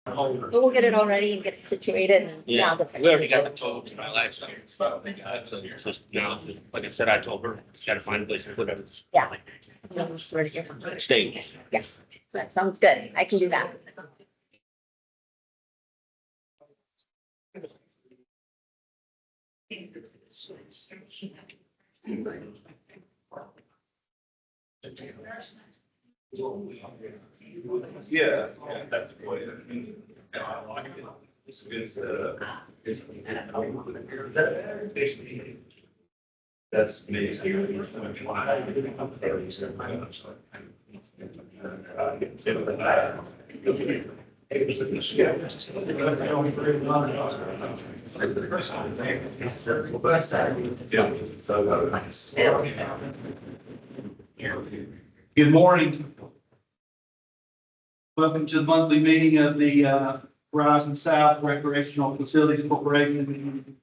But we'll get it all ready and get it situated. And Yeah, now we already got the total to my last year. So it's just now, like I said, I told her, gotta find a place to put it. Yeah. Where to get from. Stay. Yes, that sounds good. I can do that. Yeah, that's the way. I like it. This is, that's me. Good morning. Welcome to the monthly meeting of the Horizon South Recreational Facilities Corporation.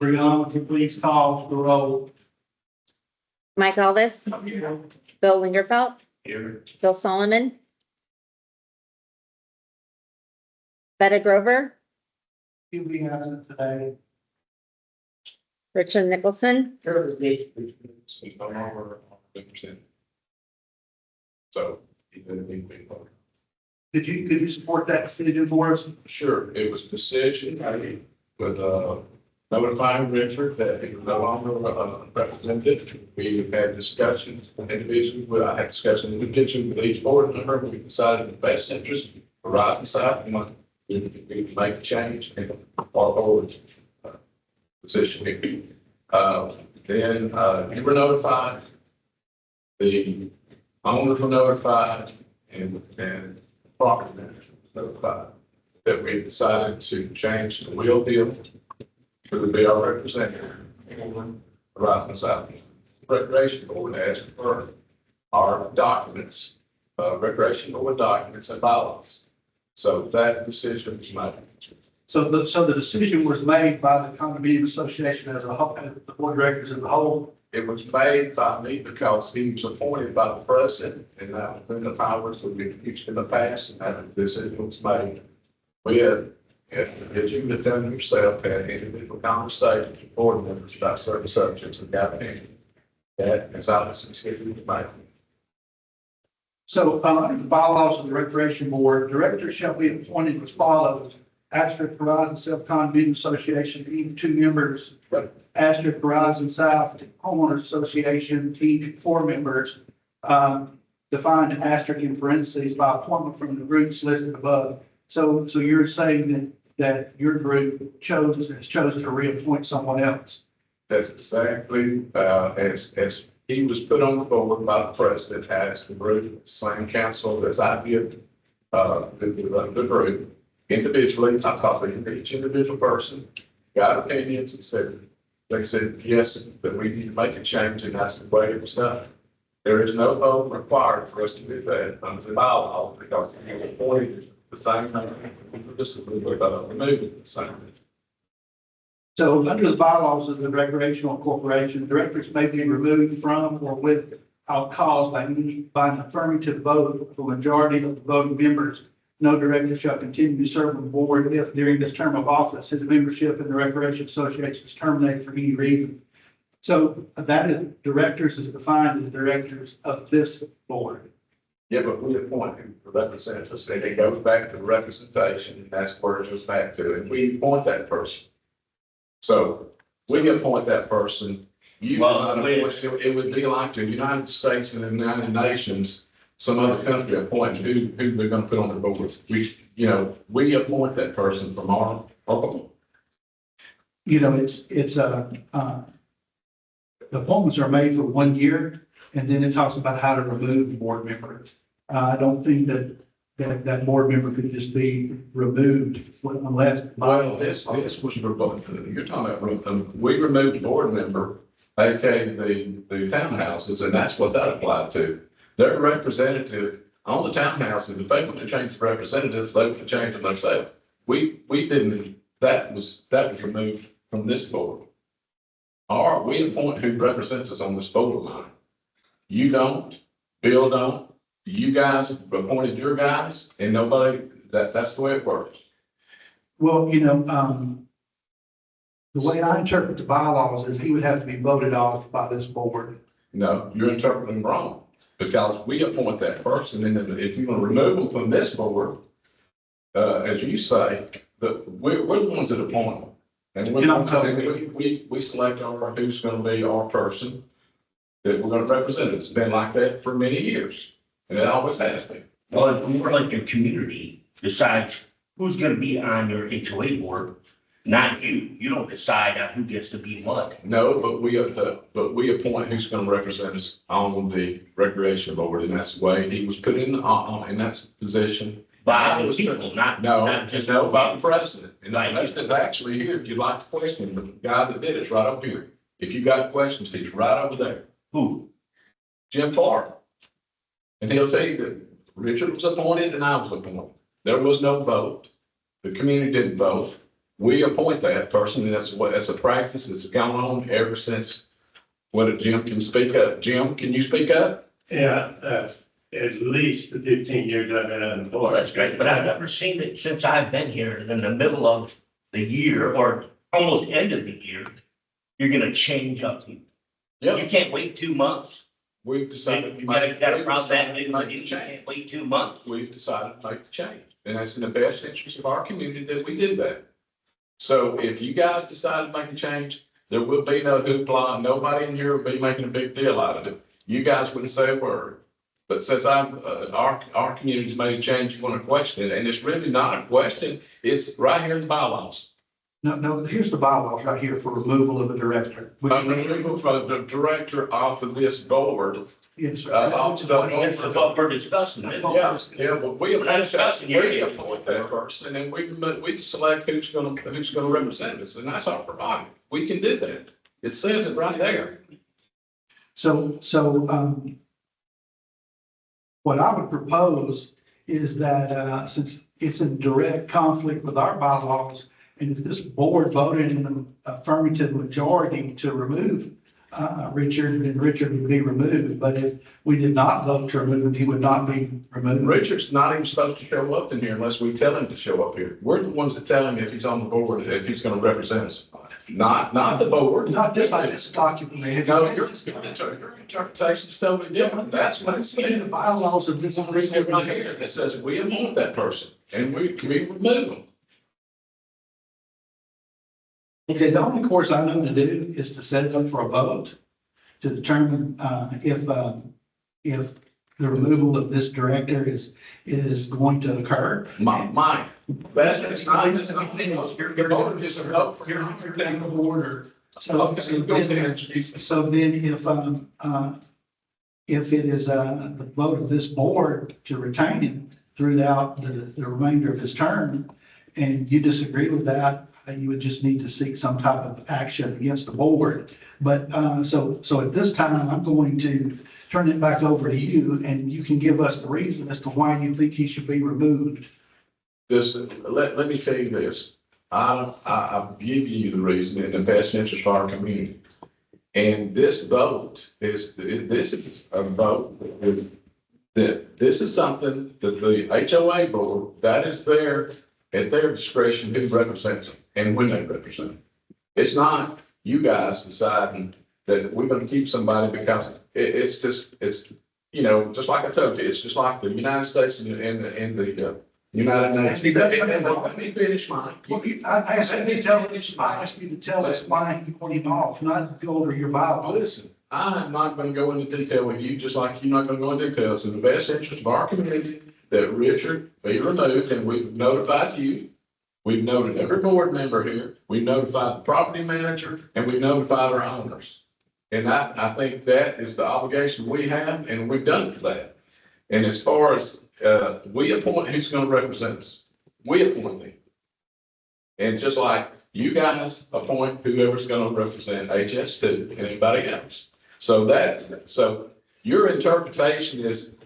Brianna, would you please call the roll? Mike Elvis, Bill Lingerfeld, Here. Bill Solomon. Betta Grover, You'll be absent today. Richard Nicholson, So. Could you support that decision for us? Sure, it was a decision made with, notifying Richard that he was no longer, represented. We had discussions with individuals, I had discussions individually with each board member. We decided the best interest for Horizon South, we want to make the change in our board position. Then, you were notified, the owners were notified, and property manager was notified that we decided to change the wheel deal to be our representative in Horizon South Recreation Board asked for our documents, recreation board documents and bylaws. So that decision was made. So the decision was made by the condominium association as a whole, as the board of directors as a whole. It was made by me because he was appointed by the president, and that was in the powers that we've used in the past, and that decision was made. We had, as you have done yourself, had individual conversations with board members about certain subjects and got opinion. That is how this decision was made. So under the bylaws of the recreation board, directors shall be appointed as follows: Asterisk Horizon South Condominium Association, each 2 members. Asterisk Horizon South Homeowners Association, each 4 members. Defined asterisk in parentheses by appointment from the groups listed above. So you're saying that your group has chosen to reappoint someone else. That's exactly, as he was put on the board by the president, as the group, same council as I did, the group. Individually, I talked to each individual person, got opinions and said, they said, yes, that we need to make a change, and that's the way it was done. There is no vote required for us to do that under the bylaw because he was appointed the same thing. This is removing the same. So under the bylaws of the recreational corporation, directors may be removed from or without cause by an affirmative vote of a majority of the voting members. No director shall continue to serve on the board if during this term of office his membership in the Recreation Association is terminated for any reason. So that is, directors is defined as directors of this board. Yeah, but we appoint him to represent us, and it goes back to the representation, and that's where it goes back to, and we appoint that person. So we appoint that person. It would be like the United States and the United Nations, some other country appoint who they're gonna put on the board. We appoint that person from our board. You know, the appointments are made for 1 year, and then it talks about how to remove the board member. I don't think that board member could just be removed unless. Well, this was revoked. You're talking about, we removed the board member, aka the townhouses, and that's what that applied to. Their representative on the townhouses, if they want to change the representatives, they can change them themselves. We didn't, that was removed from this board. We appoint who represents us on this board of mine. You don't, Bill don't, you guys appointed your guys, and nobody, That's the way it works. Well, the way I interpret the bylaws is he would have to be voted off by this board. No, you're interpreting wrong, because we appoint that person, and if you're gonna remove them from this board, as you say, we're the ones that appoint them. And we select who's gonna be our person that we're gonna represent. It's been like that for many years, and it always has been. Well, it's more like the community decides who's gonna be on your HOA board, not you. You don't decide on who gets to be what. No, but we appoint who's gonna represent us on the recreation board, and that's the way he was put in that position. By the people, not No, just no, by the president. And the Right. president actually here, if you'd like to question him, the guy that did it's right up here. If you got questions, he's right over there. who. Jim Clark. And he'll tell you that Richard was appointed and I was appointed. There was no vote. The community didn't vote. We appoint that person, and that's a practice that's gone on ever since. What, Jim can speak up. Jim, can you speak up? Yeah, at least the 15 years I've been on the Well, board. that's great, but I've never seen it since I've been here in the middle of the year or almost end of the year. You're gonna change up. You Yep. can't wait 2 months. We've decided. You got a problem that big, Make the you change. can't wait 2 months. We've decided to make the change, and that's in the best interest of our community that we did that. So if you guys decide to make a change, there will be no hoopla, nobody in here will be making a big deal out of it. You guys wouldn't say a word. But since our community's made a change, you want to question it, and it's really not a question, it's right here in the bylaws. No, here's the bylaws right here for removal of a director. Removal from the director off of this board. Yes, sir. Off the board. That's what we're discussing. isn't it? Yeah, but we We're not discussing your- appoint that person, and we select who's gonna represent us, and that's our prerogative. We can do that. It says it right there. So, what I would propose is that, since it's in direct conflict with our bylaws, and if this board voted in an affirmative majority to remove, Richard, then Richard would be removed. But if we did not vote to remove him, he would not be removed. Richard's not even supposed to show up in here unless we tell him to show up here. We're the ones that tell him if he's on the board, if he's gonna represent us. Not the board. Not that by this document. Have you No, read your this? interpretation's totally different. That's what it In says. the bylaws of this. Right here, it says we appoint that person, and we remove them. Okay, the only course I know to do is to set it up for a vote to determine if the removal of this director is going to occur. Mike, that's not, you're voting just a vote for You're your out of order. So Okay, go ahead. then if it is the vote of this board to retain him throughout the remainder of his term, and you disagree with that, you would just need to seek some type of action against the board. But so at this time, I'm going to turn it back over to you, and you can give us the reason as to why you think he should be removed. Let me tell you this. I've given you the reason in the best interest of our community. And this vote is a vote that this is something that the HOA board, that is at their discretion who represents them and when they represent them. It's not you guys deciding that we're gonna keep somebody because it's just like I told you, it's just like the United States and the United Nations. Let me finish mine. Well, I asked you to tell us why you want him off, not go over your bylaw. Listen, I'm not gonna go into detail with you, just like you're not gonna go into detail. It's in the best interest of our community that Richard be removed, and we've notified you. We've noted every board member here. We've notified the property manager, and we've notified our owners. And I think that is the obligation we have, and we've done for that. And as far as, we appoint who's gonna represent us, we appoint them. And just like you guys appoint whoever's gonna represent HS2 and anybody else. So your interpretation is,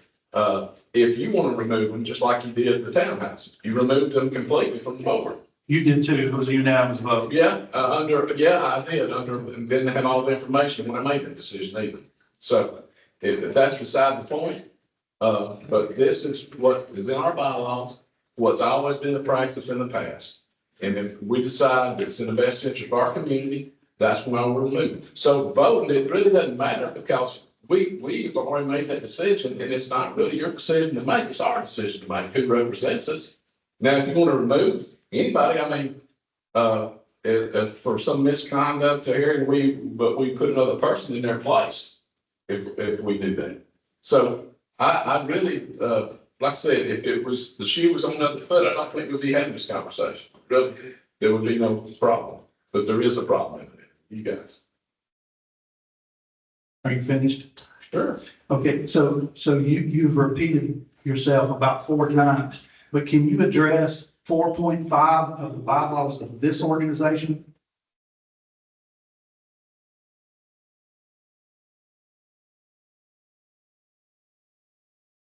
if you want to remove them, just like you did the townhouse, you removed them completely from the board. You did too. It was a unanimous vote. Yeah, I did, and didn't have all the information when I made the decision either. So that's beside the point. But this is what is in our bylaws. what's always been the practice in the past. And if we decide it's in the best interest of our community, that's when we're moving. So voting, it really doesn't matter because we've already made that decision and it's not really your decision to make, it's our decision to make who represents us. Now, if you want to remove anybody, I mean, if for some misconduct here, but we put another person in their place if we do that. So I really, like I said, if it was, the shoe was on the other foot, I don't think we'd be having this conversation. Really, there would be no problem, but there is a problem in it, you guys. Are you finished? Sure. Okay, so you've repeated yourself about 4 times, but can you address 4.5 of the bylaws of this organization?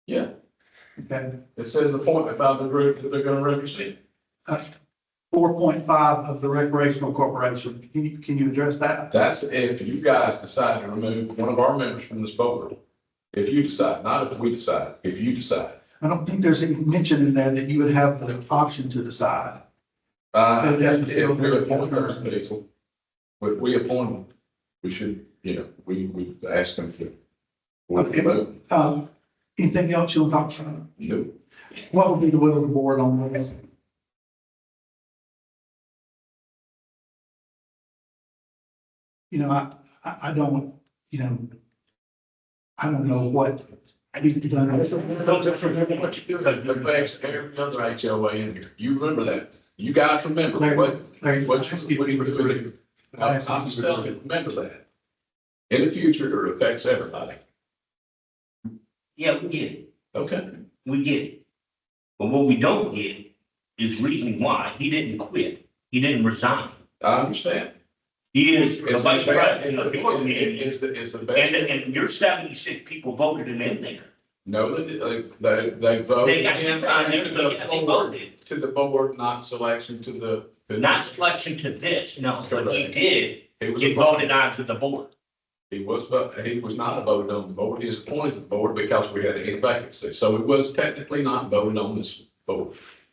Yeah, Okay, it says the appointment by the group that they're gonna represent. 4.5 of the recreational corporation. Can you address that? That's if you guys decide to remove one of our members from this board. If you decide, not if we decide, if you decide. I don't think there's any mention in there that you would have the option to decide. If we appoint those people, we appoint them, we should, we ask them to. Okay. Anything else you'll talk about? No. What would be the will of the board on this? I don't, I don't know what you've done. Don't just remember what you do, because it affects every other HOA in here. You remember that. You guys remember what you do. I'm just telling you, remember that. In the future, it affects everybody. Yeah, we get it. Okay. We get it. But what we don't get is reasoning why he didn't quit. He didn't resign. I understand. He is the It's vice the best, president of your community. it's the best. And your 76 people voted him in there. No, they voted. They got in you on there, so yeah, they voted. To the board, not selection to the. Not selection to this, no, but he did He was get voted onto the board. He was not voted on the board. He was appointed to the board because we had a vacancy. So it was technically not voted on this board.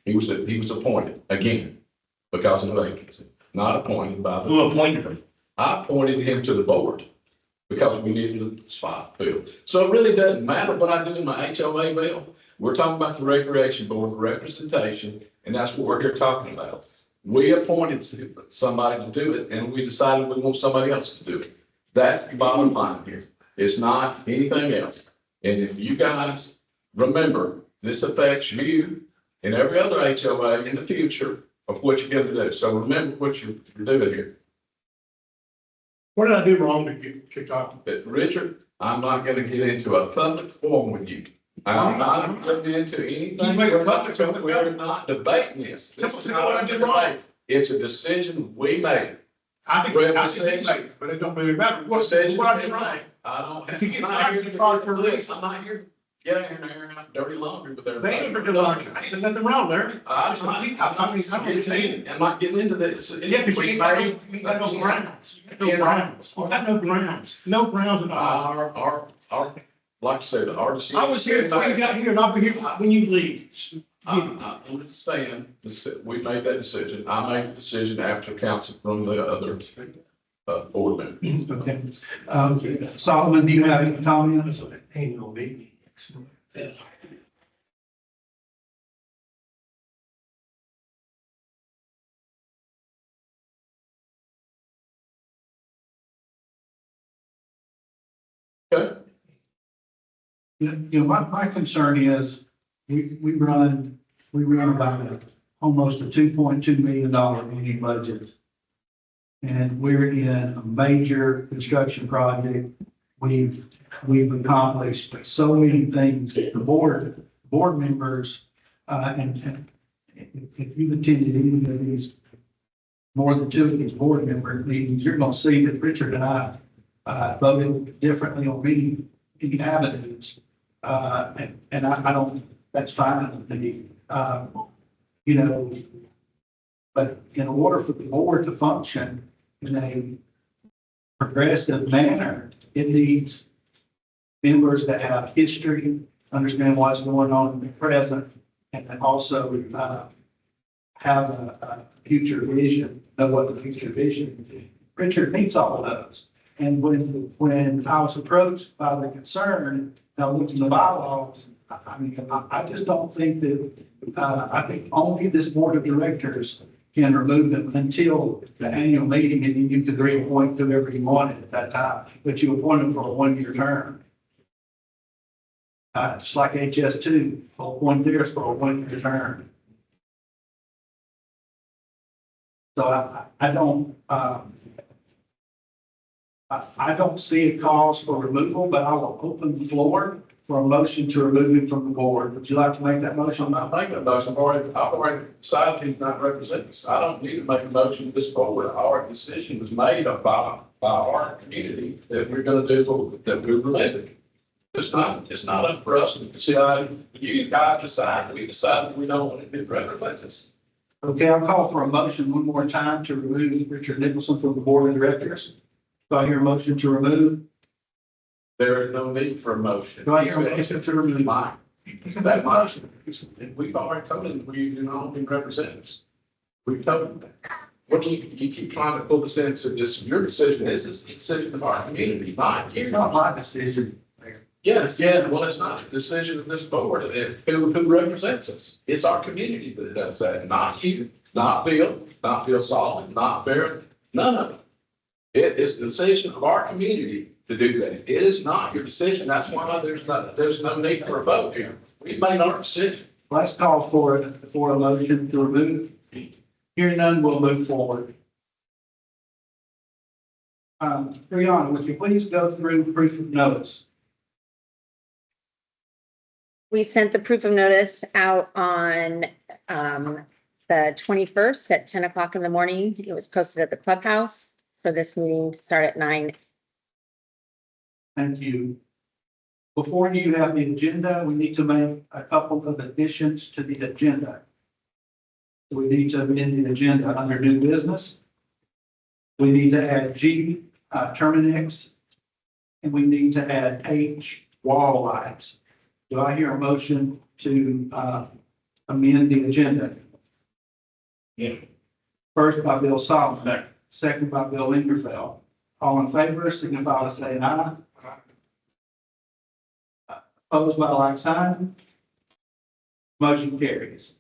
He was appointed again because of the vacancy, not appointed by the. Who appointed him? I appointed him to the board because we needed a spot filled. So it really doesn't matter what I do in my HOA bill. We're talking about the recreation board representation, and that's what we're here talking about. We appointed somebody to do it, and we decided we want somebody else to do it. That's the bottom line here. It's not anything else. And if you guys remember, this affects you and every other HOA in the future of what you're going to do. So remember what you're doing here. What did I do wrong to get kicked off? But Richard, I'm not gonna get into a public forum with you. I'm not getting into anything. You make a We're not- public- We're not debating this. This is Tell me not what I a did wrong. debate. It's a decision we made. I think you made, but it don't really matter. Decision What I we did wrong? made. I don't. If you get I'm not fired, here you're to fired for a do this. reason. I'm not here, get out here and air out dirty laundry with everybody. They ain't never did laundry. There's nothing wrong there. I'm not getting into this. Yeah, but you ain't got no grounds. No grounds. You got no grounds. No grounds at all. Our, like I said, our decision. I was here before you got here and I'll be here when you leave. I understand, we made that decision. I made the decision after council from the other, board members. Okay. Solomon, do you have any comments? Annual meeting. Okay, My concern is, we run about almost a $2.2 million annual budget. And we're in a major construction project. We've accomplished so many things that the board members, and if you've attended any of these, more than 2 of these board member meetings, you're gonna see that Richard and I voted differently on many avenues. And I don't, that's fine with me. But in order for the board to function in a progressive manner, it needs members that have history, understand what's going on in the present, and then also, have a future vision, know what the future vision is. Richard meets all of those. And when I was approached by the concern, now looking at the bylaws, I mean, I just don't think that, I think only this board of directors can remove them until the annual meeting, and then you could reappoint whoever you wanted at that time, but you appoint them for a 1-year term. Just like HS2, appoint theirs for a 1-year term. So I don't, I don't see a cause for removal, but I will open the floor for a motion to remove him from the board. Would you like to make that I'm motion? not making a motion, I've already decided he's not representing us. I don't need to make a motion at this forward. Our decision was made by our community that we're gonna do, that we're removing. It's not up for us to decide. You guys decide, we decided we don't want to do representatives. Okay, I'll call for a motion one more time to remove Richard Nicholson from the board of directors. Do I hear a motion to remove? There is no need for a motion. Do I hear a motion to remove? Mine. You can make a motion. We've already told him we do not be representatives. We've told him that. What do you keep trying to pull this into just your decision? This is the decision of our community, not It's you. not my decision. Yes, yeah, well, it's not the decision of this board, who represents us. It's our community that does that, not you, not Bill Solomon, not Barrett, none of it. It is the decision of our community to do that. It is not your decision. That's why there's no need for a vote here. We've made our decision. Let's call for a motion to remove. Hearing none, we'll move forward. Brianna, would you please go through proof of notice? We sent the proof of notice out on the 21st at 10 o'clock in the morning. It was posted at the clubhouse for this meeting to start at 9. Thank you. Before you have the agenda, we need to make a couple of additions to the agenda. We need to amend the agenda under new business. We need to add G, Terminix, and we need to add H, wall lights. Do I hear a motion to amend the agenda? Yeah. First by Bill Solomon, second by Bill Lingerfeld. All in favor, signify by saying aye. Opposed by like sign. Motion carries.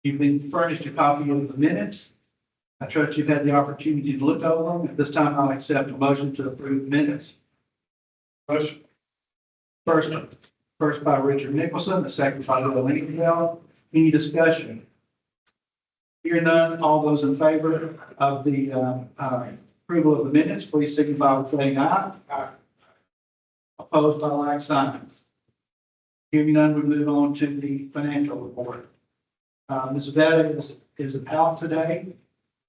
You've been furnished a copy of the minutes. I trust you've had the opportunity to look over them. At this time, I'll accept a motion to approve minutes. Motion. First by Richard Nicholson, the second by Bill Lincoln. Any discussion? Hear none, all those in favor of the approval of the minutes, please signify by saying aye. Aye. Opposed by like sign. Hearing none, we move on to the financial report. Ms. Vetta is out today.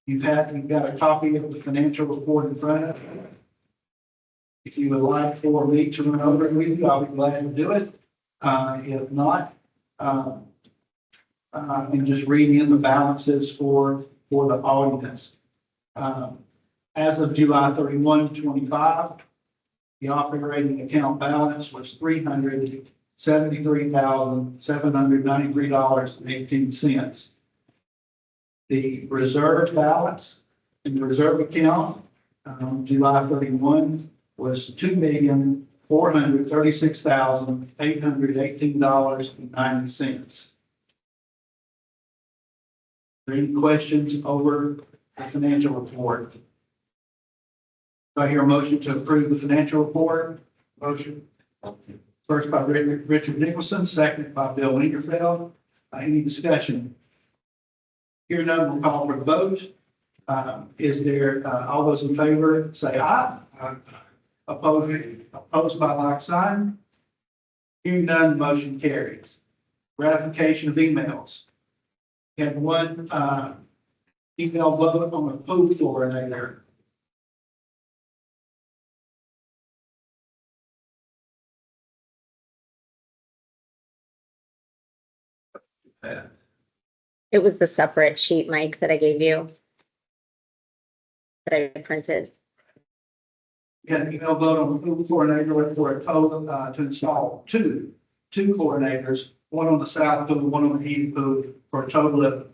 You've got a copy of the financial report in front of you. If you would like for me to run over it with you, I'll be glad to do it. If not, I can just read in the balances for the audience. As of July 31, 25, the operating account balance was $373,793.18. The reserve balance in the reserve account, July 31, was $2,436,818.90. Are there any questions over the financial report? Do I hear a motion to approve the financial report? Motion. First by Richard Nicholson, second by Bill Lingerfeld. Any discussion? Here none, we'll call for the vote. Is there, all those in favor, say aye. Aye. Opposed by like sign. Hearing none, motion carries. Ratification of emails. We had one, email vote on the pool chlorinator. It was the separate sheet, Mike, that I gave you. That I printed. We had an email vote on the pool chlorinator for a total, to install two two coordinators, one on the south pool, one on the heating pool, for a total of,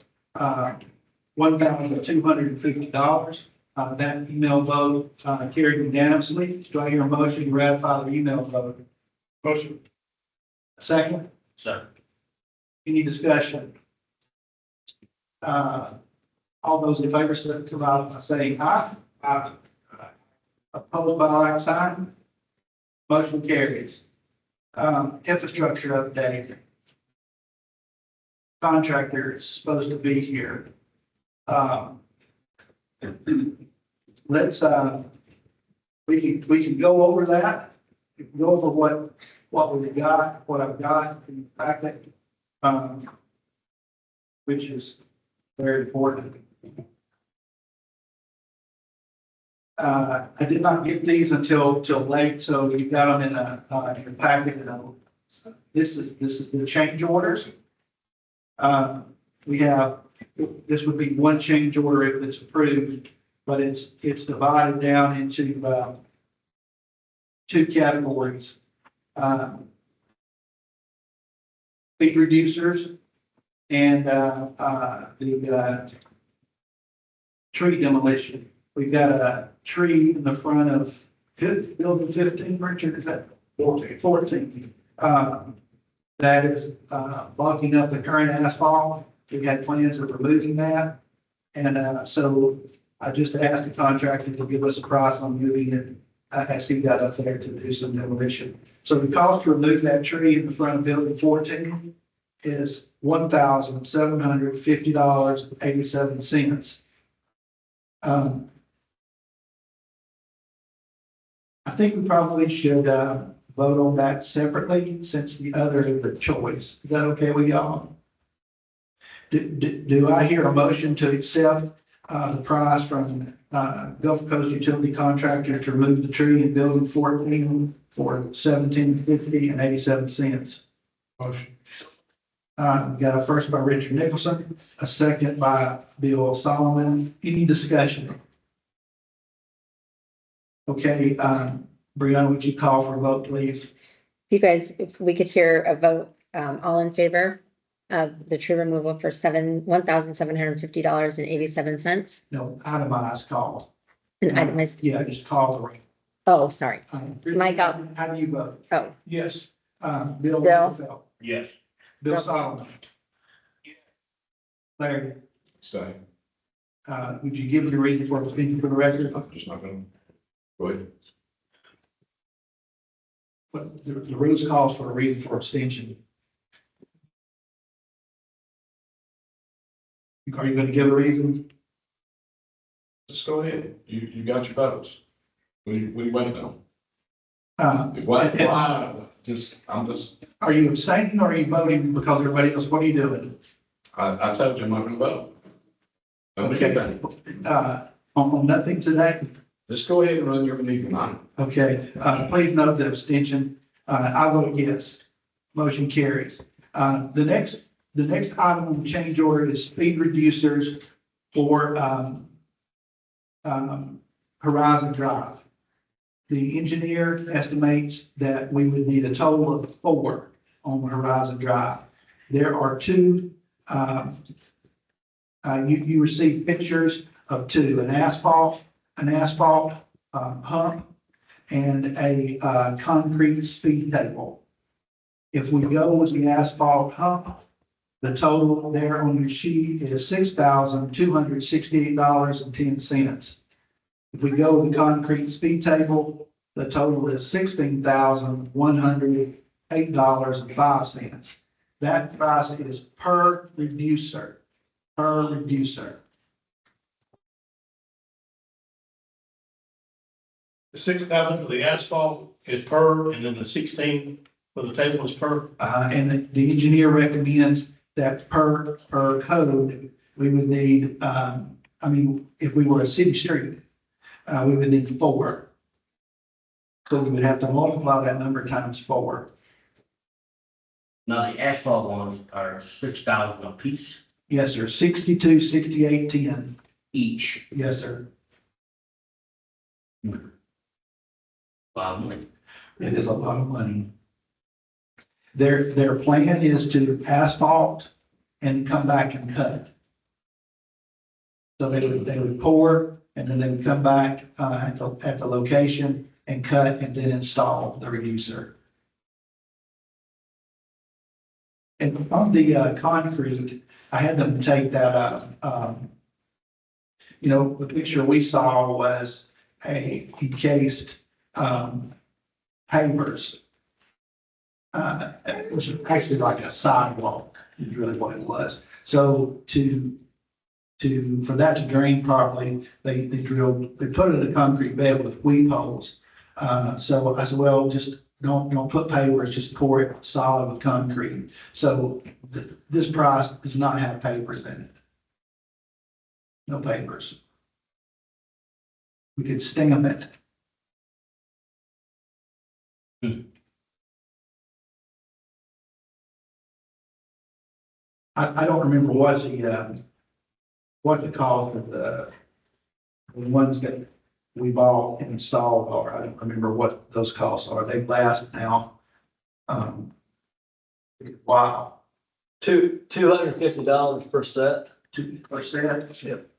$1,250. That email vote, carried unanimously. Do I hear a motion to ratify the email vote? Motion. Second, So, any discussion? All those in favor, signify by saying aye. Aye. Opposed by like sign? Motion carries. Infrastructure update. Contractor is supposed to be here. Let's, we can go over that. We can go over what we've got, what I've got in the packet, which is very important. I did not get these until late, so you got them in the packet. This is the change orders. We have, this would be one change order if it's approved, but it's divided down into two categories. Feed reducers and the tree demolition. We've got a tree in the front of building 15, Richard, is that 14? That is blocking up the current asphalt. We had plans of removing that. And so I just asked the contractor to give us a price on moving it as he got up there to do some demolition. So the cost to remove that tree in the front of building 14 is $1,750.87. I think we probably should vote on that separately since the other is the choice. Is that okay with y'all? Do I hear a motion to accept the price from Gulf Coast Utility Contractors to remove the tree in building 14 for $1,750.87? Motion. We got a first by Richard Nicholson, a second by Bill Solomon. Any discussion? Okay, Brianna, would you call for a vote, please? You guys, if we could hear a vote, all in favor of the tree removal for $1,750.87. No, itemized call. An itemized, Yeah, just call the ring. oh, sorry. Mike, How do you vote? Oh, Yes. Bill Bill? Rockefeller, yes. Bill Solomon. Larry, Stay. would you give me the reason for opinion for the record? I'm just not gonna. Go ahead. But the rules calls for a reason for abstention. Are you going to give a reason? Just go ahead. You got your votes. We waiting on. Uh, Why, I'm just, Are you abstaining or are you voting because everybody else, what are you doing? I told you I'm not gonna vote. Don't do that. On nothing today? Just go ahead and run your meeting on. Okay, please note the abstention. I vote yes. Motion carries. The next item on the change order is speed reducers for, Horizon Drive. The engineer estimates that we would need a total of 4 on Horizon Drive. There are 2, you received pictures of 2, an asphalt hump and a concrete speed table. If we go with the asphalt hump, the total there on your sheet is $6,268.10. If we go with the concrete speed table, the total is $16,108.05. That price is per reducer, The 6,000 for the asphalt is per, and then the 16 for the table is per. And the engineer recommends that per code, we would need, if we were a city street, we would need 4. So we would have to multiply that number times 4. Now, the asphalt ones are 6,000 apiece Yes, sir, 62, 68, 10. each. Yes, sir. Wow, money. It is a lot of money. Their plan is to asphalt and come back and cut. So they would pour and then they would come back, at the location and cut and then install the reducer. And on the, concrete, I had them take that, the picture we saw was a encased, pavers. It was actually like a sidewalk, is really what it was. So for that to drain properly, they put it in a concrete bed with weep holes. So I said, well, just don't put pavers, just pour it solid with concrete. So this price does not have pavers in it. No pavers. We could stamp it. I don't remember what the cost of the ones that we bought and installed are. I don't remember what those costs are. They last now. Wow. $250 per set. 2%. Yep.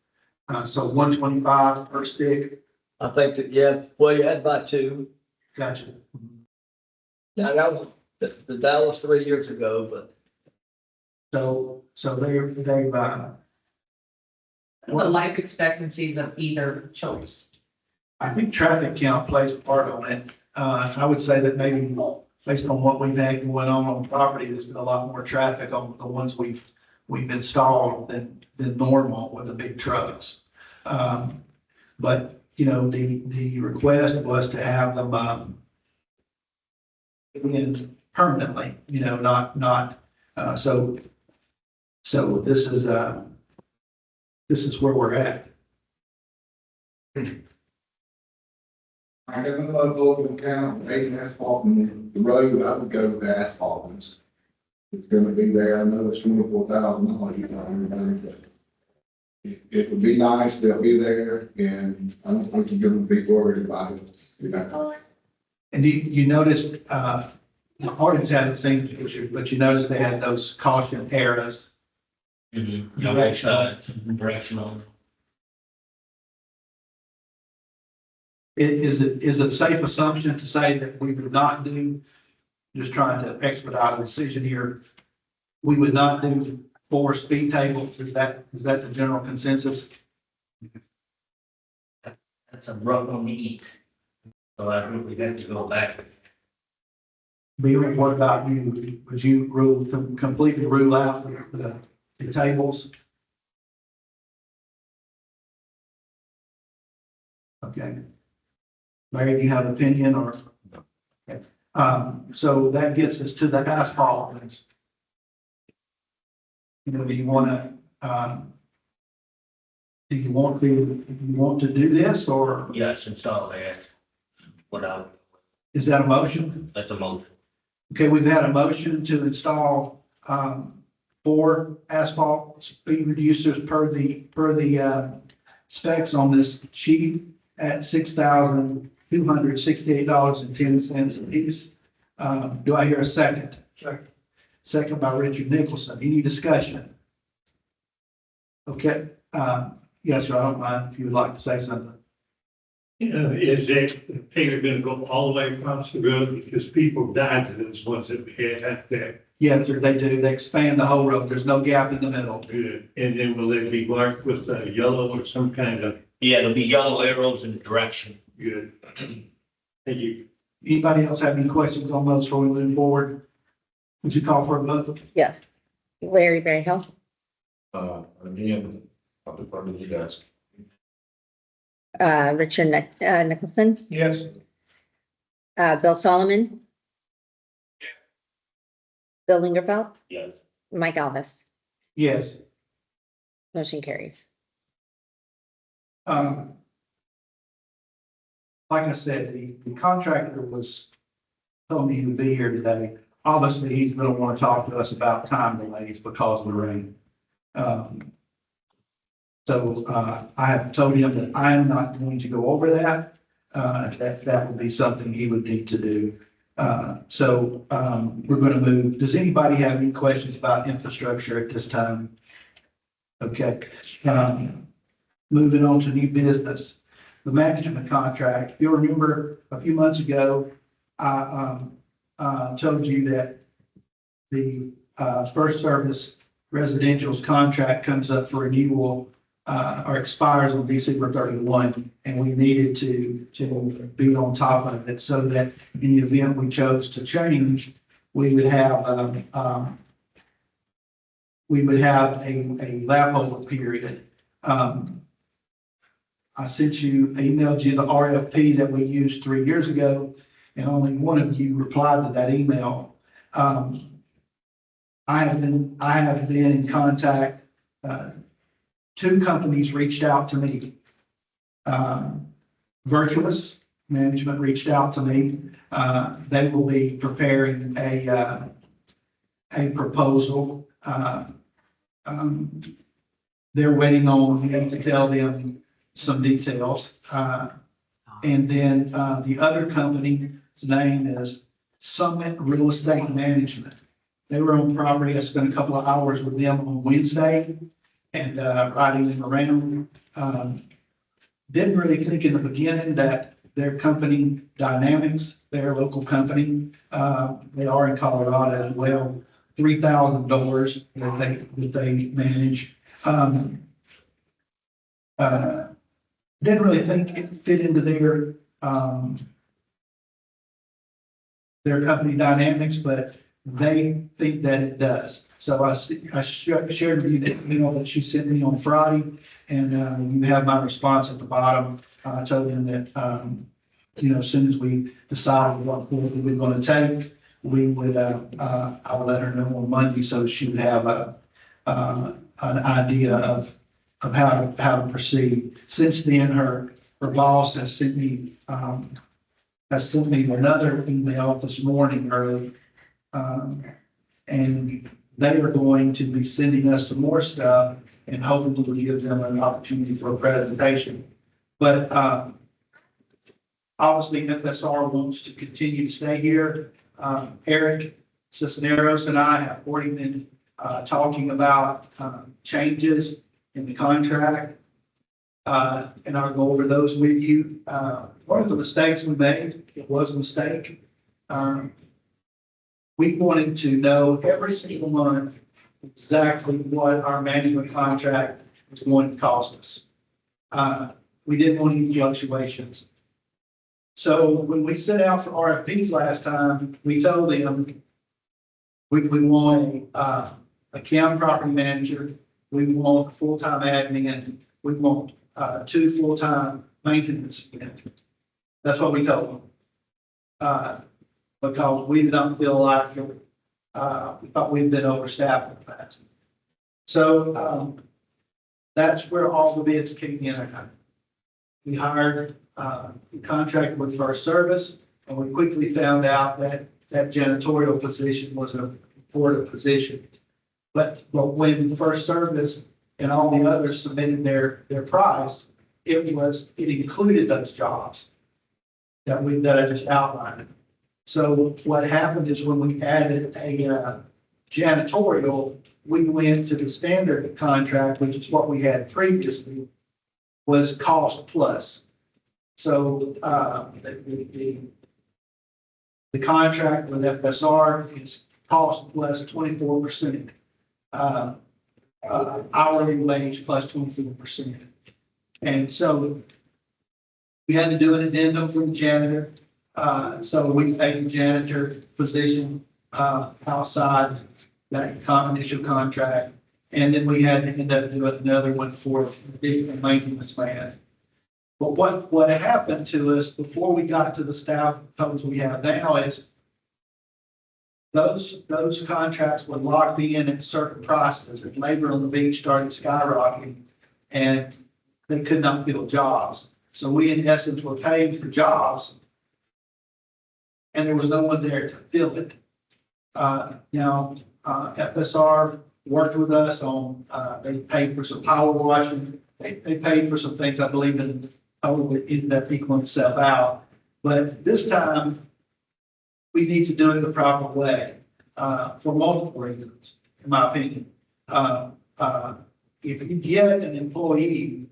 So 125 per stick. I think that, yeah, well, you had to buy two. Gotcha. Now, that was that was 3 years ago, but So they've, The life expectancies of either choice. I think traffic count plays a part on it. I would say that maybe based on what we've had going on the property, there's been a lot more traffic on the ones we've installed than normal with the big trucks. But, the request was to have them, in permanently, not, so this is where we're at. I got another local account, making asphalt in the road, I would go with the asphalt ones. It's gonna be there, I know it's $24,000, but it would be nice, they'll be there, and I don't think you're gonna be worried about it, And you noticed, the audience hasn't seen the picture, but you noticed they had those caution arrows. Directional. Is it a safe assumption to say that we would not do, just trying to expedite a decision here, we would not do 4 speed tables? Is that the general consensus? That's a rough one to eat. So I think we have to go back. Bill, what about you? Would you completely rule out the tables? Okay. Mary, do you have an opinion or? Okay. So that gets us to the asphalt ones. Do you want to do this or Yes, install that. Without, is that a motion? that's a motion. Okay, we've had a motion to install, 4 asphalt speed reducers per the specs on this sheet at $6,268.10 a piece. Do I hear a second? Second by Richard Nicholson. Any discussion? Okay, yes, sir, I don't mind if you would like to say something. Is that pavement gonna go all the way across the road because people died to those ones that we had there? Yes, sir, they do. They expand the whole road. There's no gap in the middle. Good. And then will they be marked with yellow or some kind of Yeah, there'll be yellow arrows in direction. good? Thank you. Anybody else have any questions on those before we move forward? Would you call for a vote? Yes. Larry Berryhill, Again, I'll defer to you guys. Richard Nicholson, Yes. Bill Solomon. Bill Lingerfeld, Yes. Mike Alvis, Yes. motion carries. Like I said, the contractor told me he would be here today. Obviously, he's gonna want to talk to us about time delays because of the rain. So I have told him that I am not going to go over that. That would be something he would need to do. We're going to move. Does anybody have any questions about infrastructure at this time? Okay. Moving on to new business, the management contract. You'll remember a few months ago, I told you that the First Service Residential's contract comes up for renewal or expires on December 31, and we needed to be on top of it so that in the event we chose to change, we would have a lap-over period. I emailed you the RFP that we used 3 years ago, and only one of you replied to that email. I have been in contact. Two companies reached out to me. Virtuous Management reached out to me. They will be preparing a proposal. They're waiting on me to tell them some details. And then the other company's name is Summit Real Estate Management. They were on property. I spent a couple of hours with them on Wednesday and riding them around. Didn't really think in the beginning that their company, Dynamics, their local company, they are in Colorado as well, 3,000 doors that they manage. Didn't really think it fit into their company dynamics, but they think that it does. So I shared with you the email that she sent me on Friday, and you have my response at the bottom. I told them that, as soon as we decided what course we were going to take, we would, I'll let her know on Monday so she would have an idea of how to proceed. Since then, her boss has sent me another email this morning early. And they are going to be sending us some more stuff and hoping to give them an opportunity for a presentation. But obviously FSR wants to continue to stay here. Eric Cisneros and I have already been talking about changes in the contract. And I'll go over those with you. One of the mistakes we made, it was a mistake. We wanted to know every single month exactly what our management contract was going to cost us. We didn't want any fluctuations. So when we set out for RFPs last time, we told them we want a county property manager, we want a full-time admin, we want 2 full-time maintenance men. That's what we told them. Because we don't feel like we thought we'd been overstaffed in the past. So that's where all the bids came in. We hired a contract with First Service, and we quickly found out that janitorial position was an important position. But when First Service and all the others submitted their price, it included those jobs that I just outlined. So what happened is when we added a janitorial, we went to the standard contract, which is what we had previously, was cost plus. So the contract with FSR is cost plus 24%, hourly wage plus 24%. And so we had to do an addendum for the janitor. So we paid the janitor position outside that initial contract. And then we had to end up doing another one for additional maintenance man. But what happened to us before we got to the staff totals we have now is those contracts were locked in at certain prices, and labor on the beach started skyrocketing, and they could not fill jobs. So we, in essence, were paying for jobs, and there was no one there to fill it. Now, FSR worked with us on, they paid for some power washing. They paid for some things I believe in probably ended up equaling itself out. But this time, we need to do it the proper way, for multiple reasons, in my opinion. If you get an employee,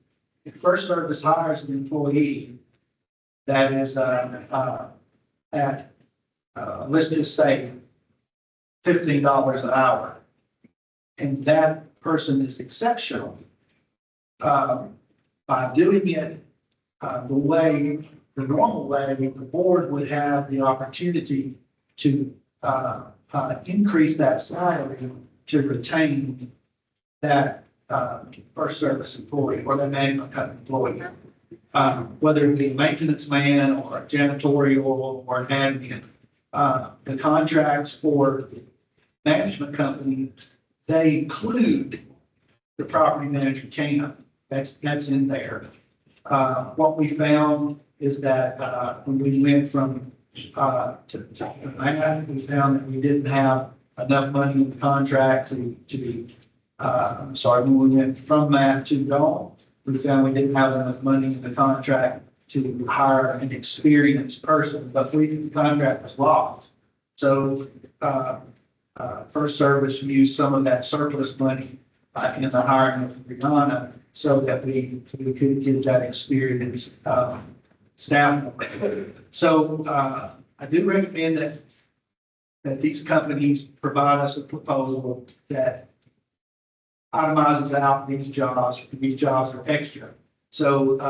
if First Service hires an employee that is, let's just say $15 an hour, and that person is exceptional, by doing it, the normal way, the board would have the opportunity to, increase that salary to retain that, First Service employee or that management company employee. Whether it be a maintenance man or a janitorial or an admin. The contracts for management company, they include the property manager can. That's in there. What we found is that, when we went from, to Matt, we found that we didn't have enough money in the contract when we went from Matt to Dawn, we found we didn't have enough money in the contract to hire an experienced person, but the contract was locked. So, First Service used some of that surplus money, in the hiring of Brianna so that we could get that experienced, staff. So, I do recommend that these companies provide us a proposal that itemizes out these jobs, and these jobs are extra. So,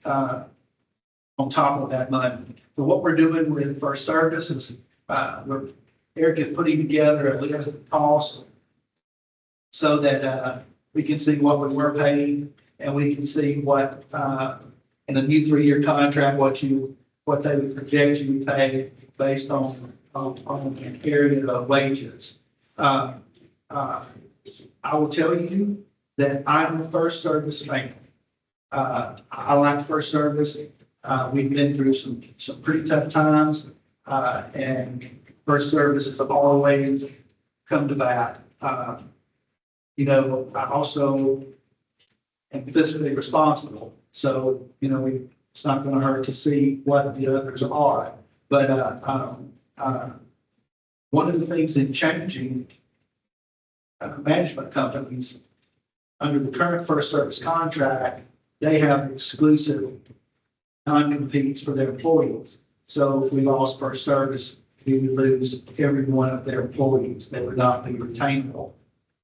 on top of that money. But what we're doing with First Service is, Eric is putting together a list of costs so that, we can see what we were paying, and we can see what, in a new 3-year contract, what they would project you to pay based on an area of wages. I will tell you that I'm a First Service fan. I like First Service. We've been through some pretty tough times, and First Service has always come to bat. I also am fiscally responsible, so, it's not going to hurt to see what the others are. But one of the things in changing management companies, under the current First Service contract, they have exclusive non-competes for their employees. So if we lost First Service, we would lose every one of their employees. They would not be retainable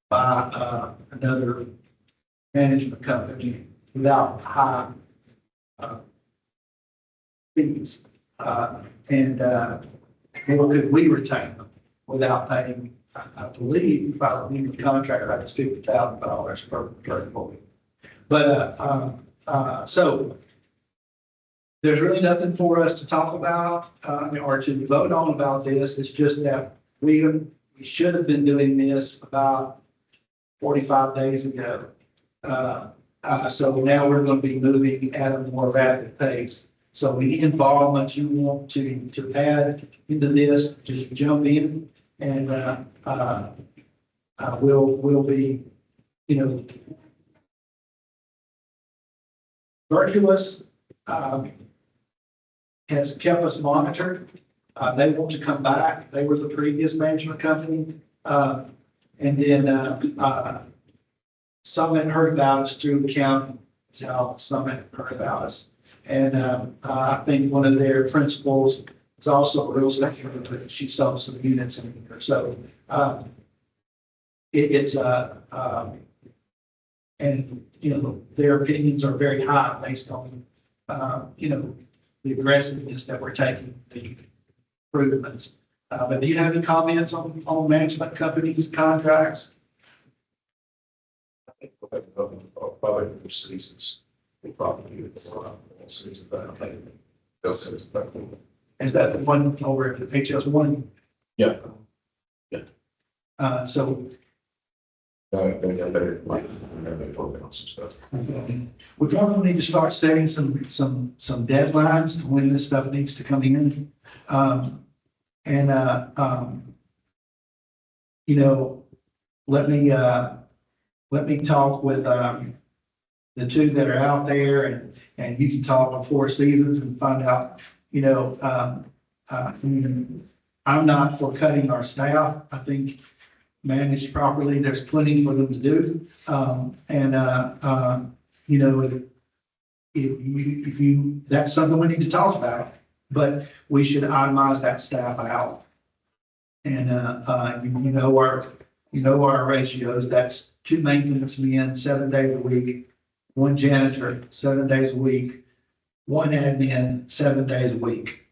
by another management company without high fees. Nor could we retain them without paying, I believe, if I remember the contract, right, it's $50,000 per employee. But, so there's really nothing for us to talk about, or to vote on about this. It's just that we should have been doing this about 45 days ago. So now we're going to be moving at a more rapid pace. So any involvement you want to add into this, just jump in, and we'll be, Virtuous has kept us monitored. They want to come back. They were the previous management company. And then Summit heard about us through the county. That's how Summit heard about us. And I think one of their principals is also a real estate. She sold some units in here. So and their opinions are very high based on the aggressiveness that we're taking, the improvements. But do you have any comments on management companies' contracts? Probably for seasons. Probably seasons that they'll say it's better. Is that the one over at HS1? Yeah. So They're working on some stuff. we probably need to start setting some deadlines to when this stuff needs to come in. Let me talk with the two that are out there, and you can talk with Four Seasons and find out, I'm not for cutting our staff. I think managed properly, there's plenty for them to do. You know, if you, that's something we need to talk about, but we should itemize that staff out. And, you know our ratios, that's 2 maintenance men, 7 days a week, 1 janitor, 7 days a week, 1 admin, 7 days a week.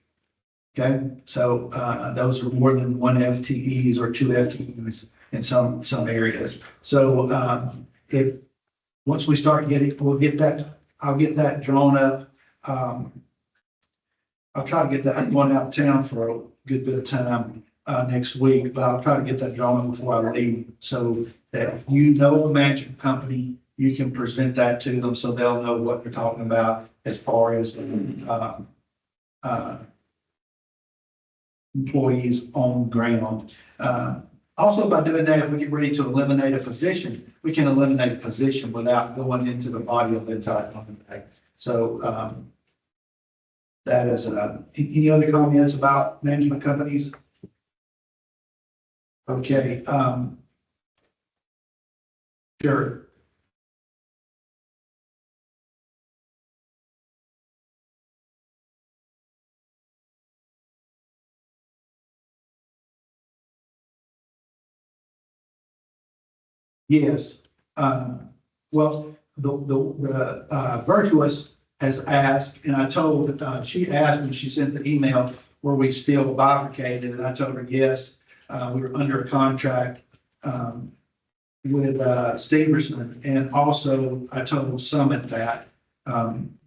Okay, so, those are more than 1 FTEs or 2 FTEs in some areas. So, once we start getting, I'll get that drawn up. I'll try to get that, I'm going out of town for a good bit of time, next week, but I'll try to get that drawn up before I leave. So that if you know a management company, you can present that to them so they'll know what you're talking about as far as, employees on ground. Also, by doing that, if we get ready to eliminate a position, we can eliminate a position without going into the body of the entire company. So, that is, any other comments about management companies? Okay, sure. Yes, well, the Virtuous has asked, and I told, she asked when she sent the email, were we still bifurcated? And I told her, yes, we were under a contract, with, Steverson. And also I told Summit that, and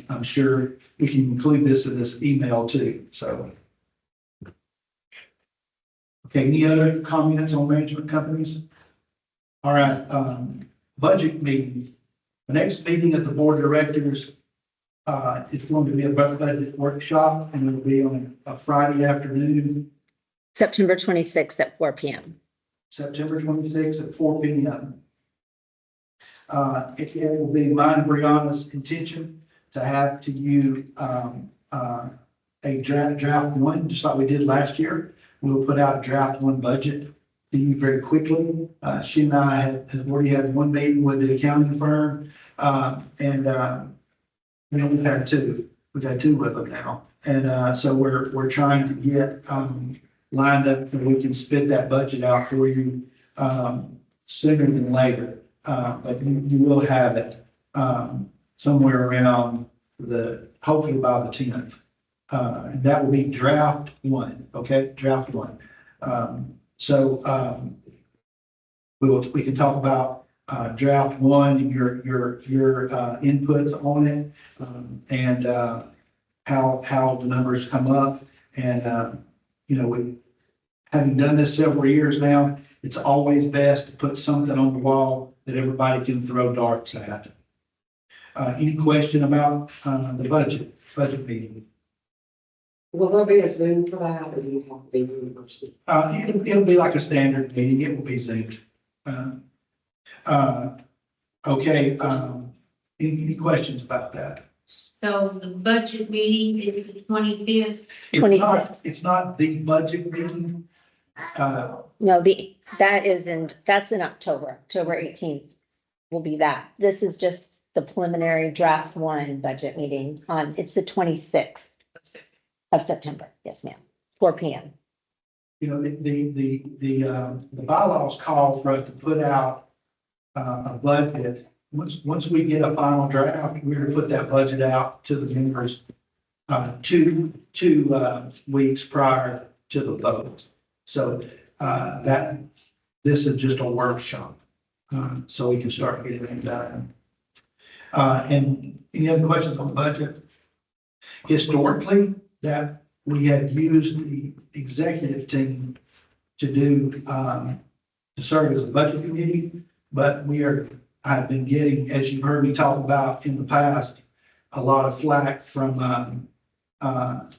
I'm sure we can include this in this email too, so. Okay, any other comments on management companies? All right, budget meeting. The next meeting of the board of directors, is going to be a budget workshop, and it will be on a Friday afternoon, September 26th at 4 PM. September 26th at 4 PM. It will be mine and Brianna's intention to have to you, a draft one, just like we did last year. We'll put out a draft one budget to you very quickly. She and I have already had 1 meeting with the accounting firm, we've had 2. We've had 2 with them now. And, so we're trying to get, lined up and we can spit that budget out for you, sooner than later. But you will have it, somewhere around hopefully by the 10th. And that will be draft 1, okay? Draft 1. We can talk about, draft 1 and your inputs on it, and, how the numbers come up. And, we, having done this several years now, it's always best to put something on the wall that everybody can throw darts at. Any question about, the budget meeting? Will there be a Zoom for that, or do you have to be in person? It'll be like a standard meeting. It will be Zoomed. Okay, any questions about that? So the budget meeting is the 25th. It's not the budget meeting. No, that's in October 18th will be that. This is just the preliminary draft 1 budget meeting it's the 26th of September. Yes, ma'am. 4 PM. The bylaws call for us to put out a budget. Once we get a final draft, we're going to put that budget out to the members two weeks prior to the vote. So this is just a workshop, so we can start getting it done. And any other questions on the budget? Historically, that we have used the executive team to do to serve as a budget committee, but I've been getting, as you've heard me talk about in the past, a lot of flack from our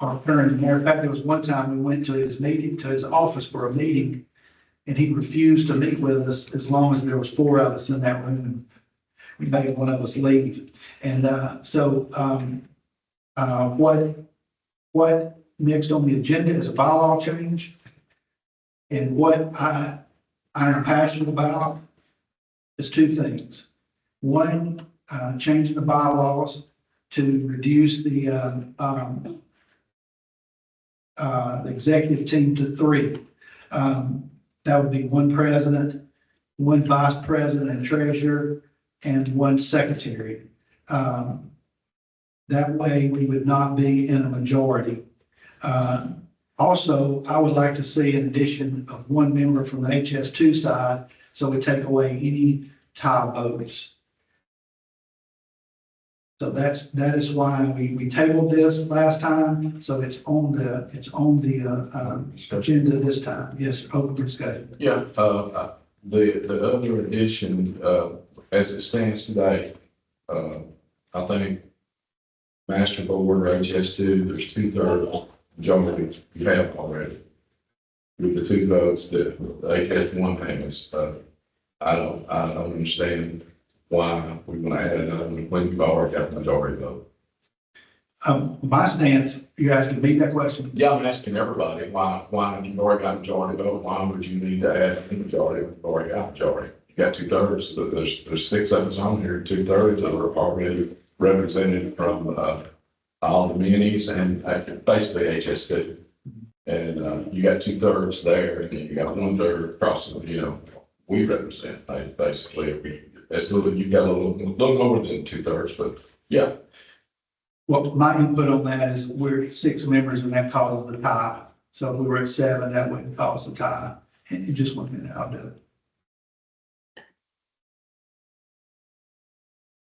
attorney. Matter of fact, there was one time we went to his office for a meeting, and he refused to meet with us as long as there was 4 of us in that room. We made one of us leave. And what next on the agenda is a bylaw change. And what I am passionate about is two things. One, changing the bylaws to reduce the executive team to three. That would be one president, one vice president and treasurer, and one secretary. That way, we would not be in a majority. Also, I would like to see an addition of one member from the HS2 side, so we take away any tie votes. So that is why we tabled this last time, so it's on the agenda this time. Yes, open for discussion. Yeah, the other addition, as it stands today, I think master board or HS2, there's 2/3 majority you have already. With the 2 votes that HS1 has, I don't understand why we want to add another one when you've already got the majority vote. My stance, you asking me that question? Yeah, I'm asking everybody, why have you already got majority vote? Why would you need to add a majority when you've already got majority? You got 2/3, there's 6 of us on here, 2/3 that are already represented from, all the minis and basically HS2. And, you got 2/3 there, and then you got 1/3 across, we represent, basically, it's a little, you got a little more than 2/3, but yeah. Well, my input on that is we're 6 members and that causes a tie. So if we were at 7, that wouldn't cause a tie. And just 1 minute, I'll do it.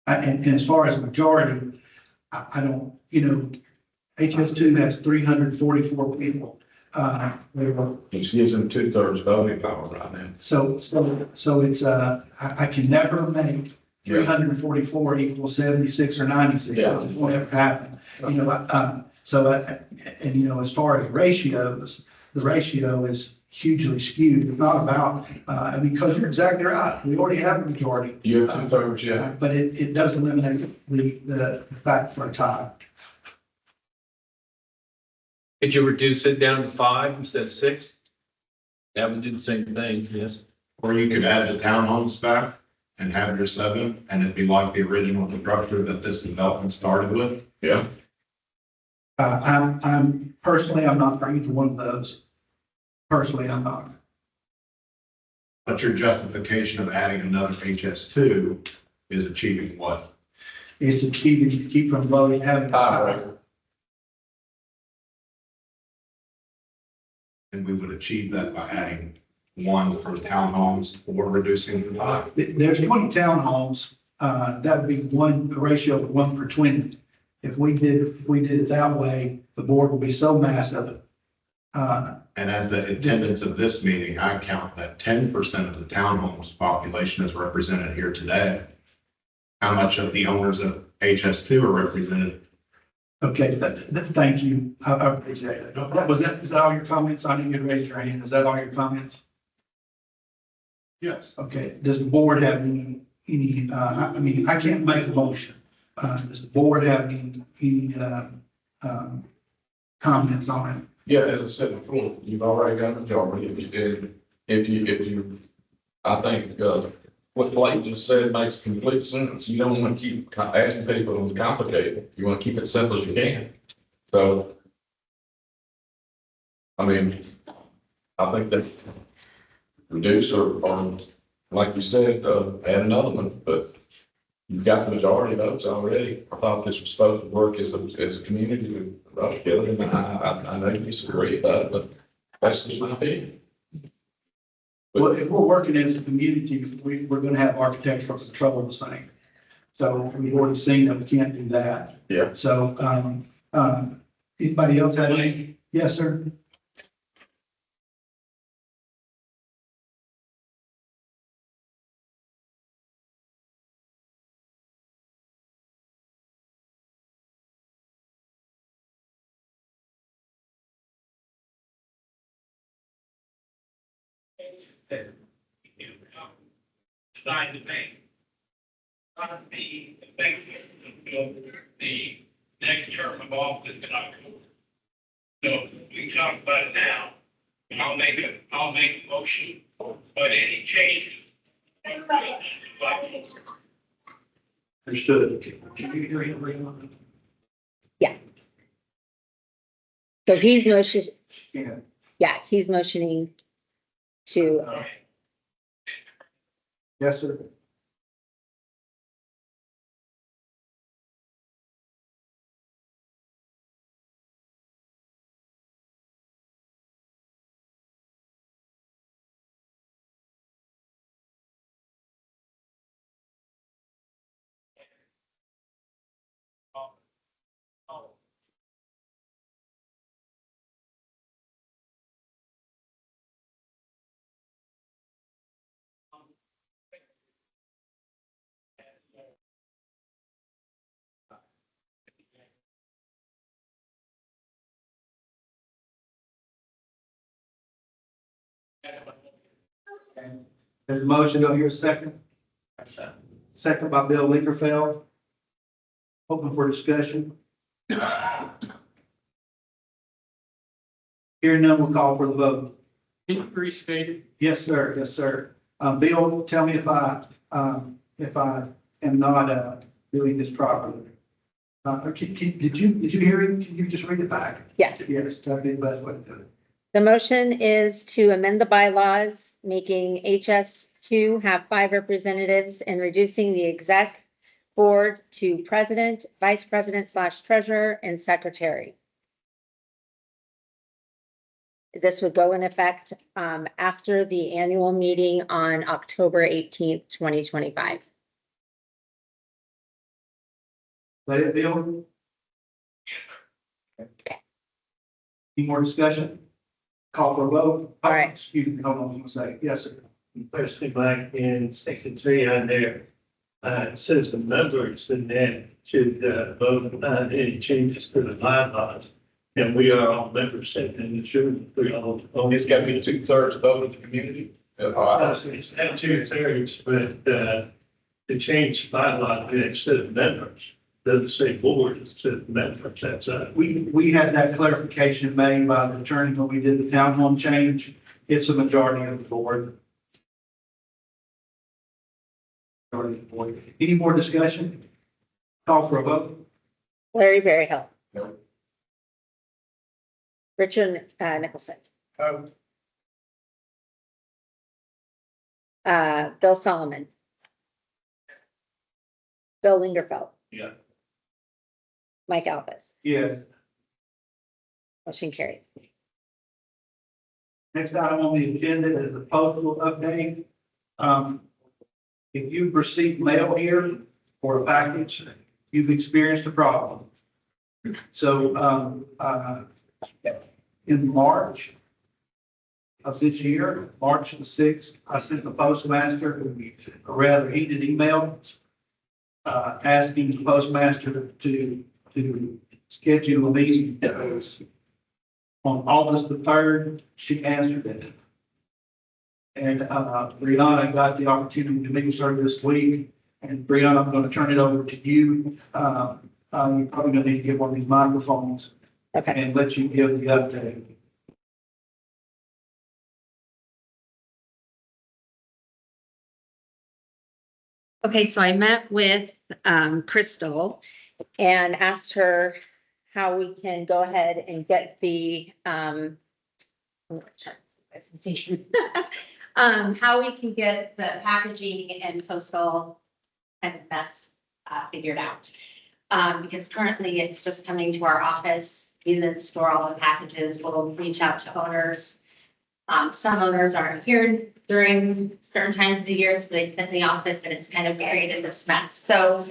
And as far as majority, I don't, HS2 has 344 people. Which gives them 2/3 voting power right now. So it's, I can never make 344 equal 76 or 96. Yeah. It won't ever happen. As far as ratios, the ratio is hugely skewed. It's not about, because you're exactly right. We already have a majority. You have 2/3, yeah. But it does eliminate the fact for a tie. Could you reduce it down to 5 instead of 6? That would do the same thing, yes. Or you could add the townhomes back and have your 7, and it'd be like the original structure that this development started with. Yeah. I'm personally, I'm not for either one of those. Personally, I'm not. But your justification of adding another HS2 is achieving what? It's achieving to keep from voting, having a tie. And we would achieve that by adding 1 for townhomes or reducing the tie. There's 20 townhomes, that would be a ratio of 1 per 20. If we did it that way, the board would be so massive. And at the attendance of this meeting, I count that 10% of the townhomes population is represented here today. How much of the owners of HS2 are represented? Okay, thank you. I appreciate it. Is that all your comments? I didn't get to raise your hand. Is that all your comments? Yes. Okay, does the board have any, I can't make a motion. Does the board have any comments on it? Yeah, as I said before, you've already got a majority. If you, I think, what Blake just said makes complete sense. You don't want to keep adding people and complicate it. You want to keep it simple as you can. So, I think that reduce or like you said, add another one, but you've got the majority votes already. I thought this was supposed to work as a community to run together, and I know you disagree about it, but that's just my opinion. Well, if we're working as a community, we're gonna have architectural control the same. So we've already seen that we can't do that. Yeah. So, anybody else have any? Yes, sir. Sign the thing. Not the effective until the next term of office in October. So we talk about it now, and I'll make a motion, but any changes. Understood. Can you hear him? So he's motion, Yeah. yeah, he's motioning to, Yes, sir. There's a motion, do I hear a second? Second by Bill Lingerfeld. Open for discussion. Hearing none, we'll call for the vote. Can you restate it? Yes, sir. Yes, sir. Bill, tell me if I am not, doing this properly. Did you hear him? Can you just read it back? yes. Yes, that'd be the best way to do it. The motion is to amend the bylaws, making HS2 have 5 representatives and reducing the exec board to president, vice president / treasurer, and secretary. This would go in effect after the annual meeting on October 18th, 2025. Let it, Bill? Any more discussion? Call for a vote? All right. Excuse me, hold on, I was gonna say, yes, sir. Firstly, back in section 3 on there, it says the members and then should vote on any changes to the bylaws. And we are all members, and it should, we all. It's got to be 2/3 vote of the community. It's not 2/3, but to change bylaw instead of members, doesn't say board, instead of members, that's We had that clarification made by the attorney when we did the townhome change. It's a majority of the board. Majority of the board. Any more discussion? Call for a vote? Larry Berryhill. No. Richard Nicholson. Bill Solomon. Bill Lingerfeld. Yeah. Mike Alves. Yes. Motion carries. Next item on the agenda is the postal update. If you've received mail here or a package, you've experienced a problem. So, in March of this year, March the 6th, I sent the postmaster a rather heated email asking the postmaster to schedule a meeting. On August the 3rd, she answered it. And Brianna got the opportunity to meet with her this week. And Brianna, I'm going to turn it over to you. You're probably going to need to get one of these microphones Okay. and let you give the update. Okay, so I met with Crystal and asked her how we can go ahead and get the how we can get the packaging and postal kind of mess figured out. Because currently it's just coming to our office, we then store all the packages, we'll reach out to owners. Some owners aren't here during certain times of the year, so they sit in the office and it's kind of created this mess. So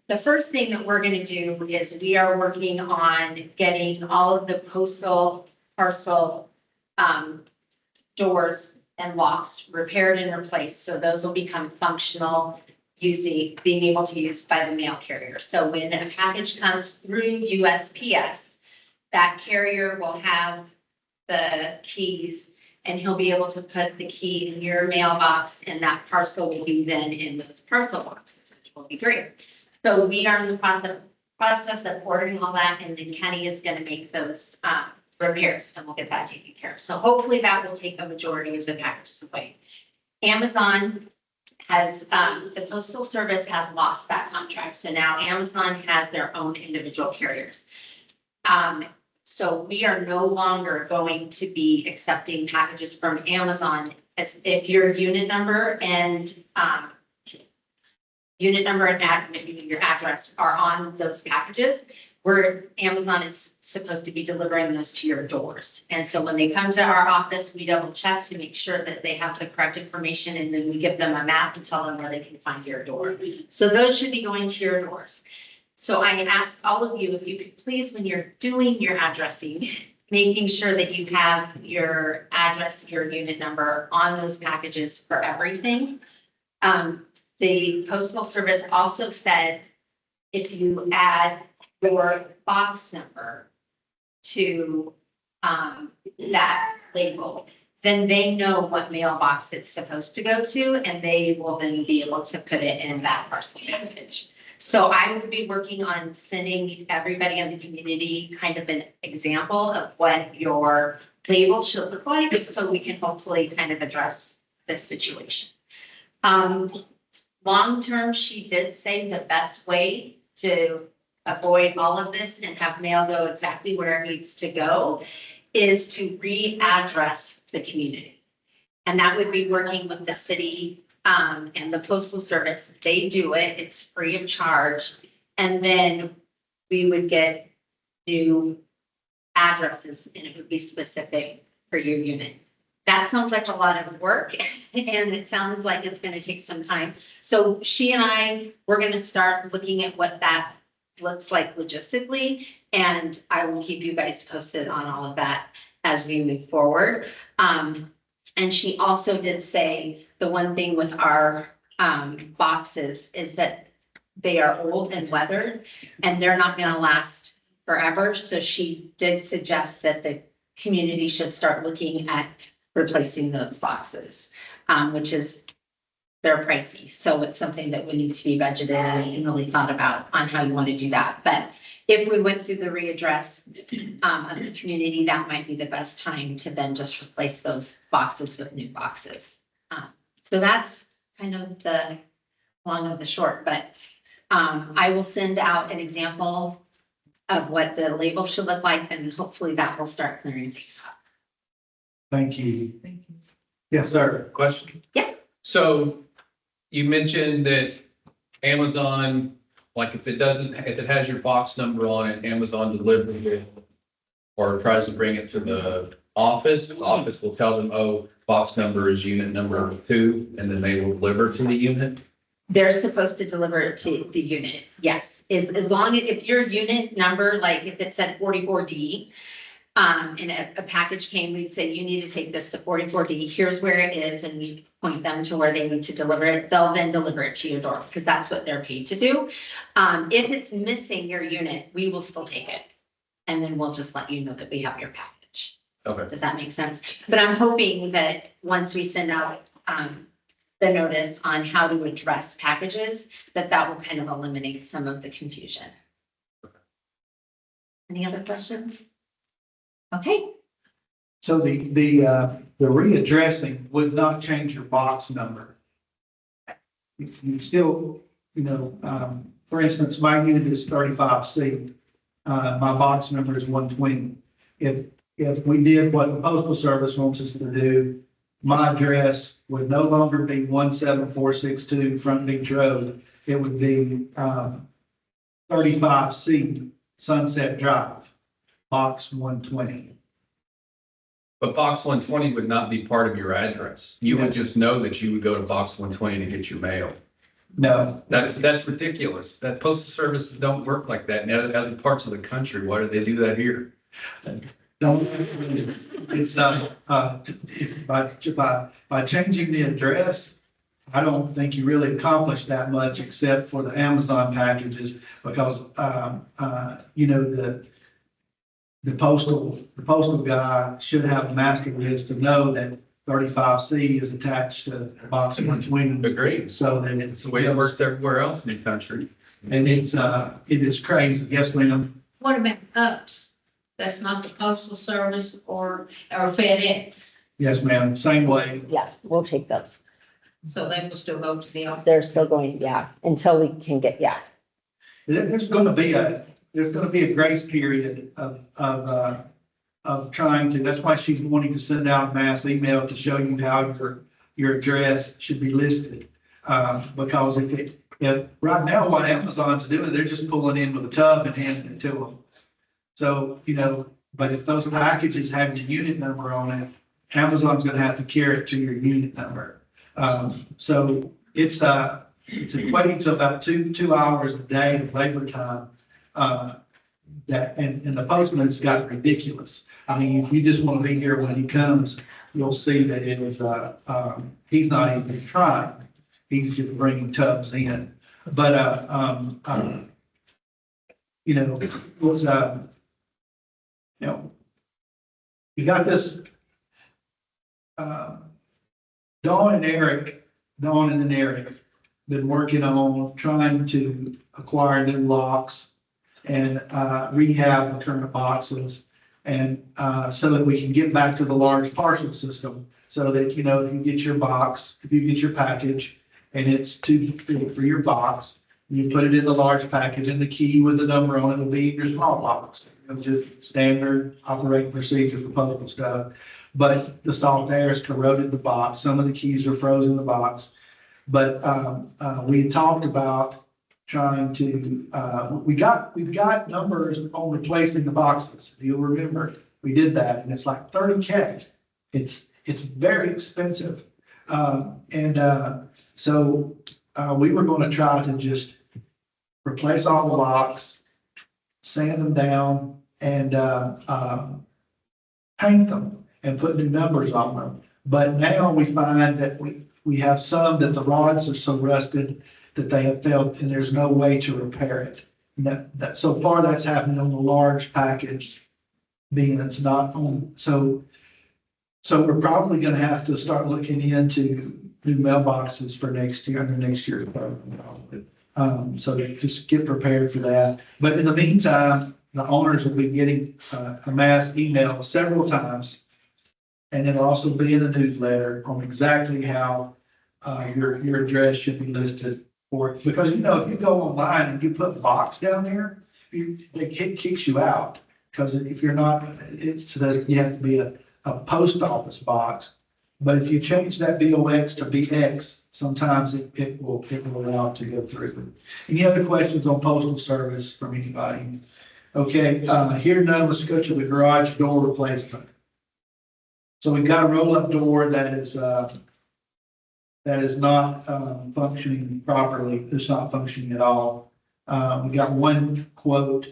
the first thing that we're gonna do is we are working on getting all of the postal parcel doors and locks repaired and replaced. So those will become functional, being able to use by the mail carrier. So when a package comes through USPS, that carrier will have the keys and he'll be able to put the key in your mailbox and that parcel will be then in those parcel boxes, which will be great. So we are in the process of ordering all that, and then Kenny is gonna make those, repairs, and we'll get that taken care of. So hopefully that will take a majority of the packages away. Amazon has, the postal service has lost that contract, so now Amazon has their own individual carriers. So we are no longer going to be accepting packages from Amazon as if your unit number and, your address are on those packages, where Amazon is supposed to be delivering those to your doors. And so when they come to our office, we double check to make sure that they have the correct information, and then we give them a map and tell them where they can find your door. So those should be going to your doors. So I ask all of you, if you could please, when you're doing your addressing, making sure that you have your address, your unit number on those packages for everything. The Postal Service also said, if you add your box number to that label, then they know what mailbox it's supposed to go to, and they will then be able to put it in that parcel package. So I will be working on sending everybody in the community kind of an example of what your label should look like, so we can hopefully kind of address this situation. Long-term, she did say the best way to avoid all of this and have mail go exactly where it needs to go is to readdress the community. And that would be working with the city and the Postal Service. They do it, it's free of charge. And then we would get new addresses, and it would be specific for your unit. That sounds like a lot of work, and it sounds like it's gonna take some time. So she and I, we're gonna start looking at what that looks like logistically, and I will keep you guys posted on all of that as we move forward. And she also did say the one thing with our boxes is that they are old and weathered, and they're not gonna last forever. So she did suggest that the community should start looking at replacing those boxes, which is, they're pricey. So it's something that would need to be budgeted and really thought about on how you want to do that. But if we went through the readdress of the community, that might be the best time to then just replace those boxes with new boxes. So that's kind of the long of the short, but I will send out an example of what the label should look like, and hopefully that will start clearing things up. Thank you. Yes, sir. Question? Yeah. So you mentioned that Amazon, like if it has your box number on it, Amazon delivers it or tries to bring it to the office will tell them, oh, box number is unit number 2, and then they will deliver to the unit. They're supposed to deliver it to the unit, yes. As long as, if your unit number, like if it said 44D, and a package came, we'd say, you need to take this to 44D, here's where it is, and we point them to where they need to deliver it. They'll then deliver it to your door, because that's what they're paid to do. If it's missing your unit, we will still take it. And then we'll just let you know that we have your package. Okay. Does that make sense? But I'm hoping that once we send out, the notice on how to address packages, that will kind of eliminate some of the confusion. Any other questions? Okay. So the readdressing would not change your box number. You still, for instance, my unit is 35C. My box number is 120. If we did what the Postal Service wants us to do, my address would no longer be 17462 Front Beach Road. It would be 35C Sunset Drive, box 120. But box 120 would not be part of your address. You would just know that you would go to box 120 to get your mail. No. That's ridiculous. That Postal Service don't work like that in other parts of the country. Why do they do that here? It's by changing the address, I don't think you really accomplished that much except for the Amazon packages, because the postal guy should have a master list to know that 35C is attached to box 120. Agreed. So then it's It's the way it works everywhere else in the country. And it is crazy. Yes, ma'am. What about UPS? That's not the postal service or FedEx, Yes, ma'am. Same way. Yeah, we'll take those. so they will still go to the office. They're still going, yeah, until we can get, yeah. There's gonna be a grace period of trying to, that's why she's wanting to send out a mass email to show you how your address should be listed. Because if right now what Amazon's doing, they're just pulling in with a tub and handing it to them. So, but if those packages have your unit number on it, Amazon's gonna have to carry it to your unit number. So it's equating to about two hours a day of labor time. And the postman's got ridiculous. I mean, if you just want to be here when he comes, you'll see that it is, he's not even trying. He's just bringing tubs in. But, what's, you got this, Dawn and Eric, been working on trying to acquire new locks and rehab the current boxes. And so that we can get back to the large parcel system, so that, you get your box, if you get your package and it's too big for your box, you put it in the large package and the key with the number on it will be in your small box. Just standard operating procedure for postal stuff. But the salt air has corroded the box. Some of the keys are frozen in the box. But we had talked about trying to, we've got numbers on replacing the boxes. If you'll remember, we did that and it's like $30K. It's very expensive. So we were going to try to just replace all the locks, sand them down and paint them and put new numbers on them. But now we find that we have some that the rods are so rusted that they have failed and there's no way to repair it. And that so far that's happened on the large package bins, not on, so we're probably gonna have to start looking into new mailboxes for next year, under next year's program. So just get prepared for that. But in the meantime, the owners will be getting a mass email several times. And it'll also be in the newsletter on exactly how your address should be listed for it. Because, if you go online and you put box down there, it kicks you out. Because if you're not, it says you have to be a post office box. But if you change that BOX to BX, sometimes it will allow it to go through. Any other questions on postal service from anybody? Okay, here now let's go to the garage door replacement. So we've got a roll-up door that is not functioning properly. It's not functioning at all. We got one quote.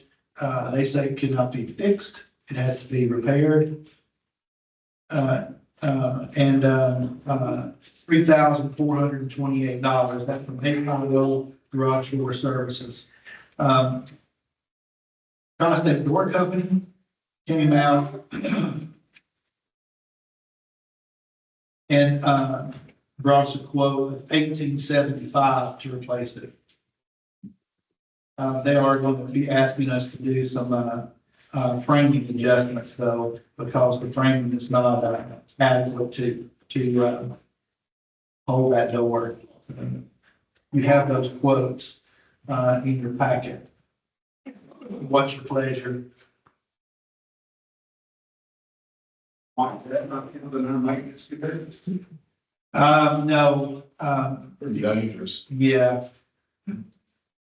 They say it cannot be fixed. It has to be repaired. And $3,428. That's from Chicago Garage Door Services. Tri-State Door Company came out and brought us a quote of $1,875 to replace it. They are going to be asking us to do some framing adjustments though, because the framing is not adequate to hold that door. You have those quotes in your packet. What's your pleasure? Why is that not counted in maintenance? No. Pretty dangerous. Yeah.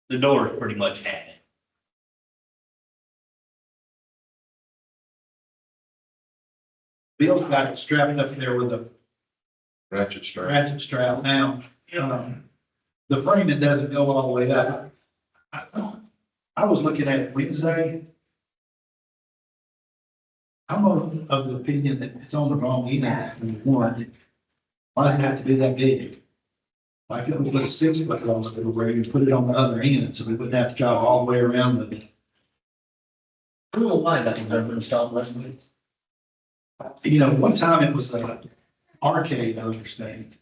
The door is pretty much at it. Bill's got it strapped up there with a Ratchet strap. ratchet strap now. The framing doesn't go all the way up. I was looking at it Wednesday. I'm of the opinion that it's on the wrong end. One, why does it have to be that big? Why couldn't we put a 6-foot long over and put it on the other end so we wouldn't have to drive all the way around the. I don't know why that was never installed last week. One time it was an arcade, I understand.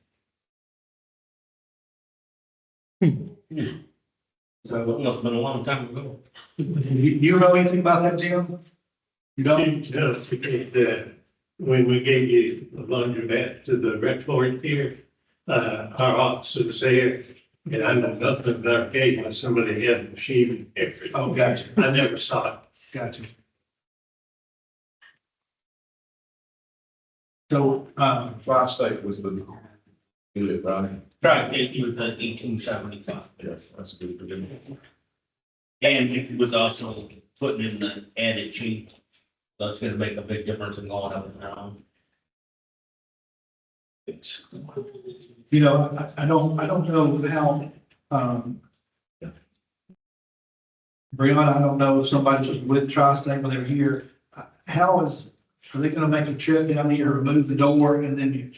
So, Well, it's been a long time ago. you know anything about that, Jim? You don't? No, because, when we gave you the laundromat to the rectory here, our office was there. And I know nothing about gate when somebody had a machine there. Oh, gotcha, I never saw it. gotcha. So, Tri-State was the, right? Right, it was 1875. Yeah, that's good for them. And it was also putting in the added cheap. So it's gonna make a big difference in going up and down. you know, I don't know how, Brianna, I don't know if somebody was with Tri-State when they were here. Are they gonna make a trip down here, remove the door, and then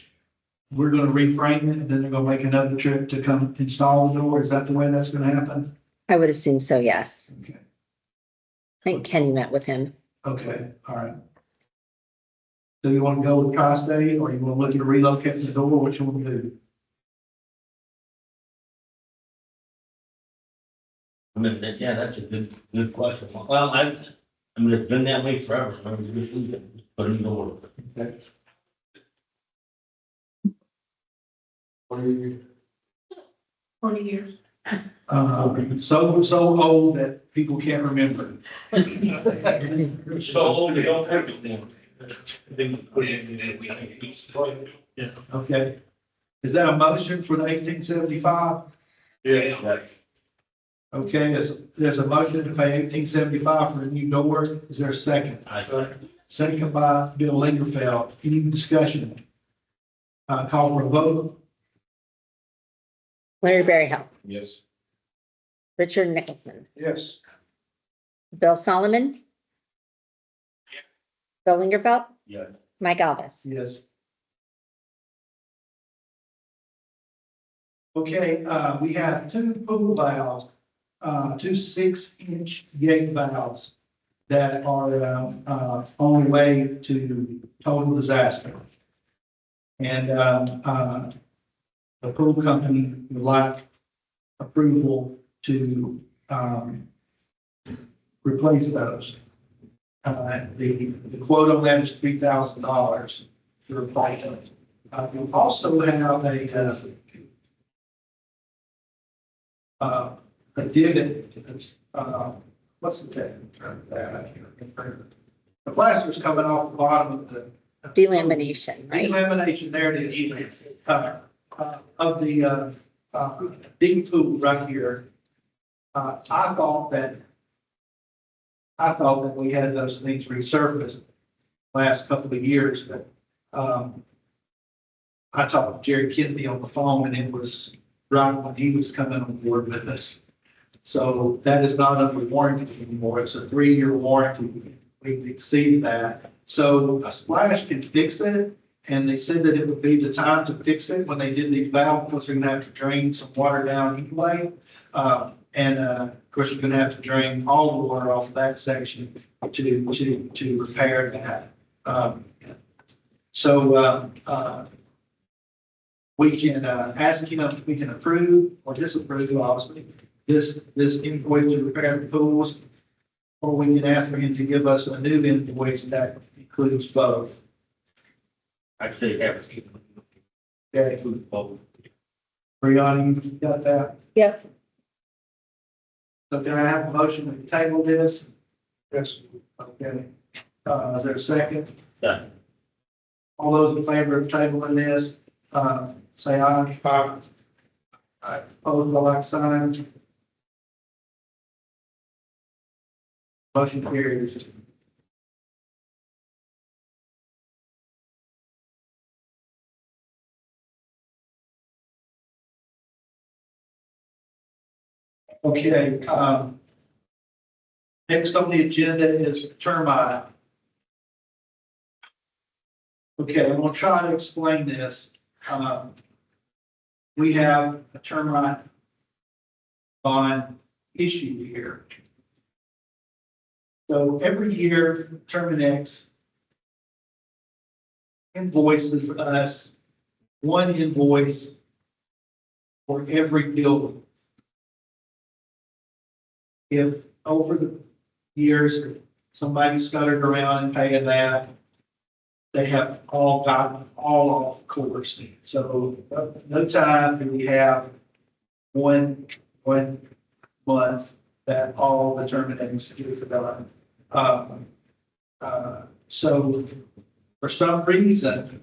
we're gonna reframe it, and then they're gonna make another trip to come install the door? Is that the way that's gonna happen? I would assume so, yes. Okay, I think Kenny met with him. okay, all right. So you wanna go with Tri-State, or you wanna look at relocating the door? What you wanna do? I mean, yeah, that's a good question. Well, I mean, it's been that way forever. I mean, put it in order. Okay. 40 years. So old that people can't remember. So old, they don't have it anymore. Yeah. Okay. Is that a motion for the 1875? Yes. Okay, there's a motion to pay 1875 for a new door. Is there a second? Second by Bill Lingerfeld. Any discussion? Call for a vote. Larry Berryhill, Yes. Richard Nicholson, Yes. Bill Solomon. Bill Lingerfeld, Yeah. Mike Alves. Yes. Okay, we have two pool valves, two 6-inch gate valves that are, on the way to total disaster. And, the pool company would like approval to, replace those. The quote on that is $3,000 to replace them. We also have a divot, what's the technical term for that? I can't remember. The plaster's coming off the bottom of the. Delamination, right? Delamination, there it is. Of the, big pool right here. I thought that we had those things resurfaced last couple of years, but, I talked to Jerry Kennedy on the phone, and it was right when he was coming on board with us. So that is not under warranty anymore. It's a 3-year warranty. We've exceeded that. So a splash can fix it. And they said that it would be the time to fix it when they did these valves, because they're gonna have to drain some water down anyway. Of course, you're gonna have to drain all the water off that section to repair that. We can ask him, we can approve or disapprove, obviously, this invoice to repair the pools. Or we can ask for him to give us a new invoice that includes both. I'd say that. Okay. Brianna, you got that? Yep. So can I have a motion to table this? Yes. Okay. Is there a second? Yeah. All those in favor of tabling this, say aye. Aye. Aye. Opposed by like sign. Motion carries. Okay, next on the agenda is termite. Okay, I'm gonna try to explain this. We have a termite bond issue here. So every year, Terminex invoices us one invoice for every building. if over the years, if somebody scuttered around and paying that, they have all gotten all off course. So no time do we have one month that all the terminations is done. So for some reason,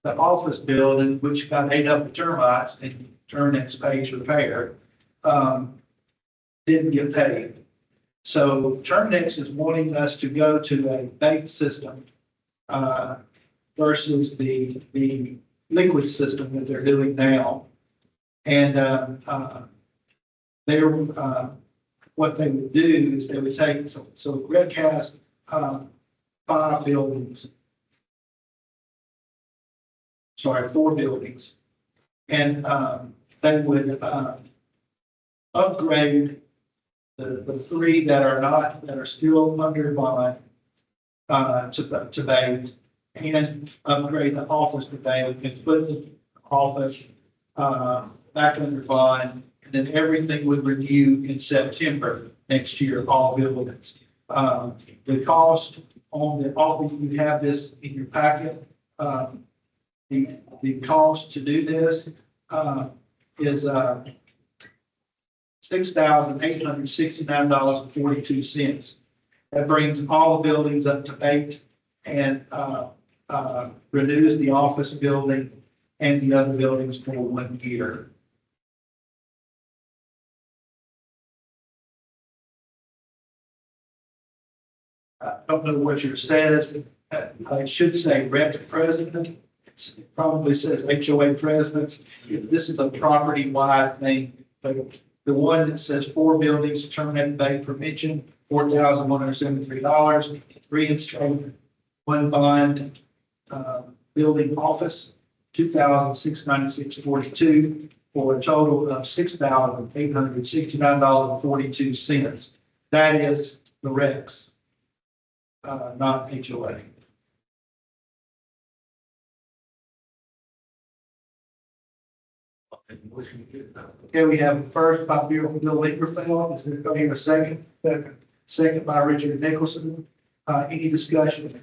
the office building, which got ate up with termites and Terminix pays repair, didn't get paid. So Terminix is wanting us to go to a baked system versus the liquid system that they're doing now. And they're what they would do is they would take, so Rec has 4 buildings. And they would upgrade the 3 that are still under bond to baked, and upgrade the office to baked and put the office back under bond, and then everything would renew in September next year, all buildings. The cost on the office, you have this in your packet. The cost to do this is $6,869.42. That brings all the buildings up to baked and renews the office building and the other buildings for 1 year. I don't know what yours says. I should say Rec President. It probably says HOA President. This is a property-wide thing, but the one that says 4 buildings to terminate bank prevention, $4,173, reinstalled 1 bond building office, $2,696.42, for a total of $6,869.42. That is the Rex, not HOA. Okay, we have a first by Bill Lingerfeld. Is there going to be a second? Second by Richard Nicholson. Any discussion?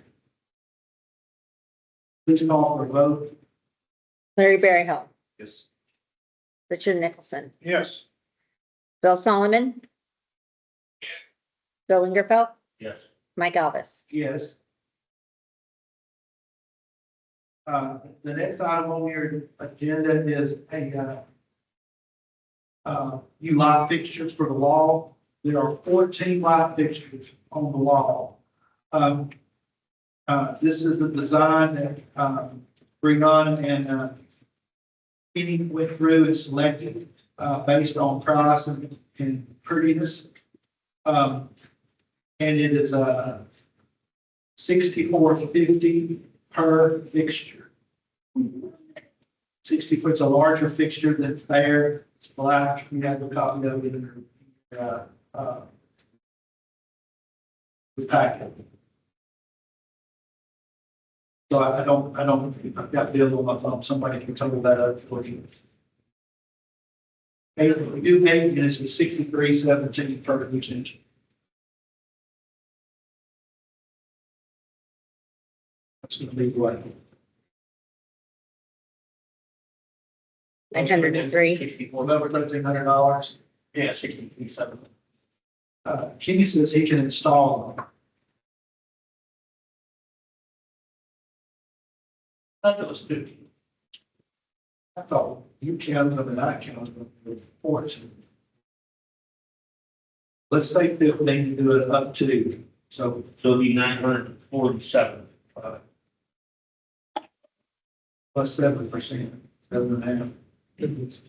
Please call for a vote. Larry Berryhill, Yes. Richard Nicholson, Yes. Bill Solomon, Bill Lingerfeld, Yes. Mike Elvis. Yes. The next item on your agenda is new light fixtures for the wall. There are 14 light fixtures on the wall. This is the design that Bregon and Kenny went through and selected based on price and prettiness. And it is $64.50 per fixture. 60 foot's a larger fixture that's there. It's black. We have a copy of it in the packet. So I've got bills on my phone. Somebody can total that up for you. New eight units is $63.17 per fixture. That's going to be what? 903. 64. Over $1,300. Yeah, 63.7. Kenny says he can install them. I thought it was 50. I thought you counted them and I counted them with 14. Let's say 15 to do it up to, so So it'd be 947. plus 7%, 7.5. It's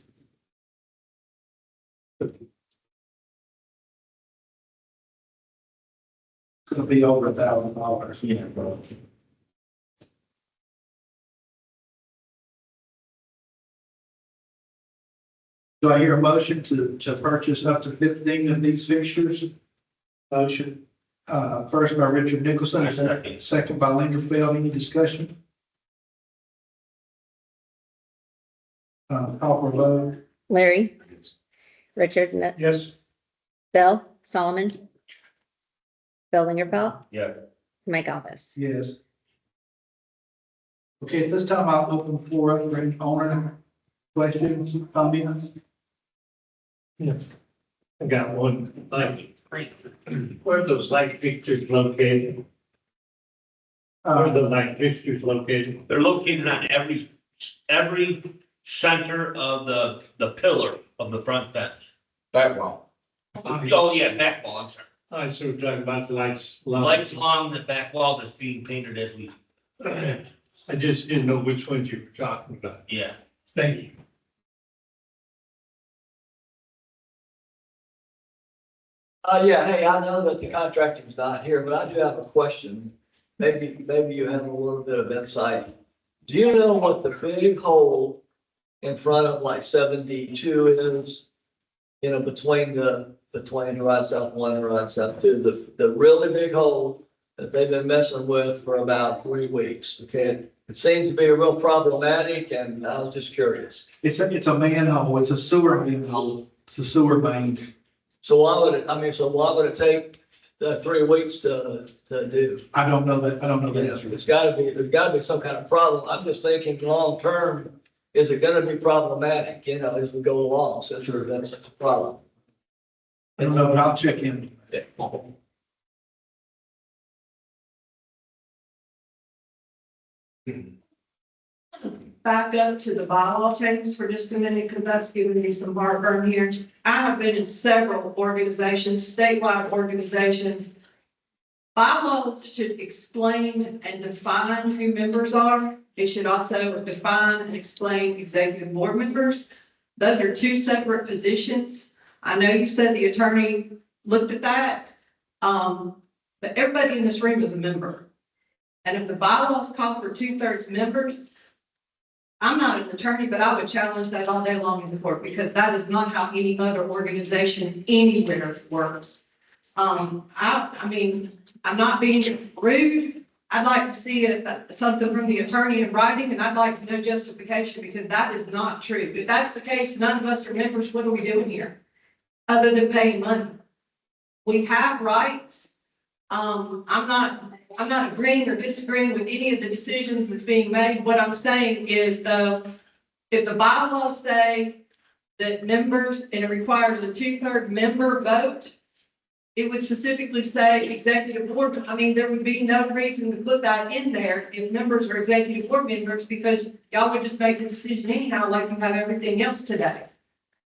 gonna be over $1,000. Yeah, bro. Do I hear a motion to purchase up to 15 of these fixtures? Motion. First by Richard Nicholson, second by Lingerfeld. Any discussion? Call for vote. Larry, Richard, Yes. Bill, Solomon. Bill Lingerfeld, Yeah. Mike Alves. Yes. Okay, at this time I'll open the floor up for any owner questions, comments. Yeah. I got one, like, where are those light fixtures located? Where are the light fixtures located? They're located on every center of the pillar of the front fence. That one. Oh, yeah, back wall, I'm sorry. I sort of talking about the lights. Lights along the back wall that's being painted as we, I just didn't know which ones you were talking about. yeah. Thank you. Yeah, hey, I know that the contractor's not here, but I do have a question. Maybe you have a little bit of insight. Do you know what the big hole in front of like 72 is? You know, between Rod South 1 and Rod South 2, the really big hole that they've been messing with for about 3 weeks, okay? It seems to be real problematic, and I was just curious. It's a manhole, it's a sewer manhole, it's a sewer main. So why would it take 3 weeks to do? I don't know that answer. There's gotta be some kind of problem. I'm just thinking long term, is it gonna be problematic, you know, as we go along, since that's such a problem? I don't know, but I'll check in. Yeah. Back up to the bylaw changes for just a minute, because that's giving me some heartburn here. I have been in several organizations, statewide organizations. Bylaws should explain and define who members are. It should also define and explain executive board members. Those are two separate positions. I know you said the attorney looked at that, but everybody in this room is a member. And if the bylaws call for 2/3 members, I'm not an attorney, but I would challenge that all day long in the court, because that is not how any other organization anywhere works. I mean, I'm not being rude. I'd like to see something from the attorney in writing, and I'd like to know justification, because that is not true. If that's the case, none of us are members. What are we doing here? Other than paying money. We have rights. I'm not agreeing or disagreeing with any of the decisions that's being made. What I'm saying is, though, if the bylaws say that members, and it requires a 2/3 member vote, it would specifically say executive board. I mean, there would be no reason to put that in there if members are executive board members, because y'all would just make the decision anyhow, like you have everything else today.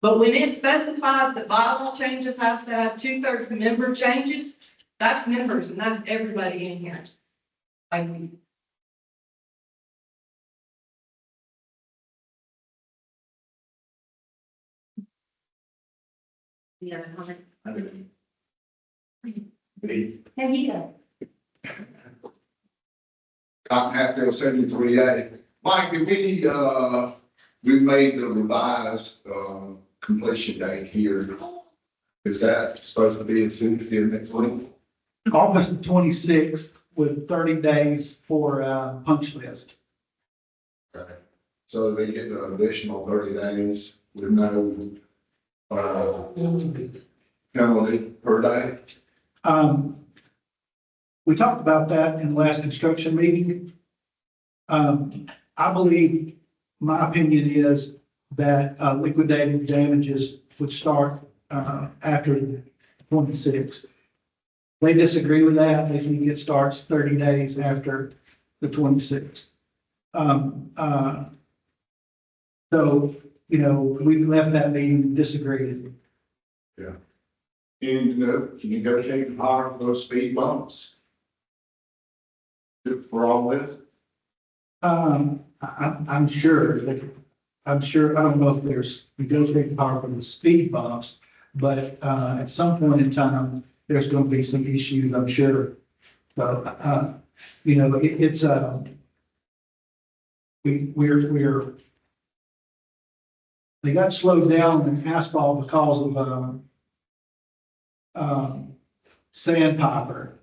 But when it specifies that bylaw changes have to have 2/3 member changes, that's members, and that's everybody in here. I mean, Any other comments? Have you done? Cotton Hatfield 73A. Mike, we made the revised, completion date here. Is that supposed to be a Tuesday next week? August 26th with 30 days for punch list. Okay. So they get the additional 30 days with no, penalty per day? We talked about that in the last construction meeting. I believe, my opinion is that liquidated damages would start after the 26th. They disagree with that. They think it starts 30 days after the 26th. So, you know, we left that meeting disagreed. Yeah. Can you negotiate the power of those speed bumps? For all this? I'm sure that, I don't know if there's negotiating power for the speed bumps, but at some point in time, there's going to be some issues, I'm sure. So, you know, it's we're they got slowed down in asphalt because of sandpiper,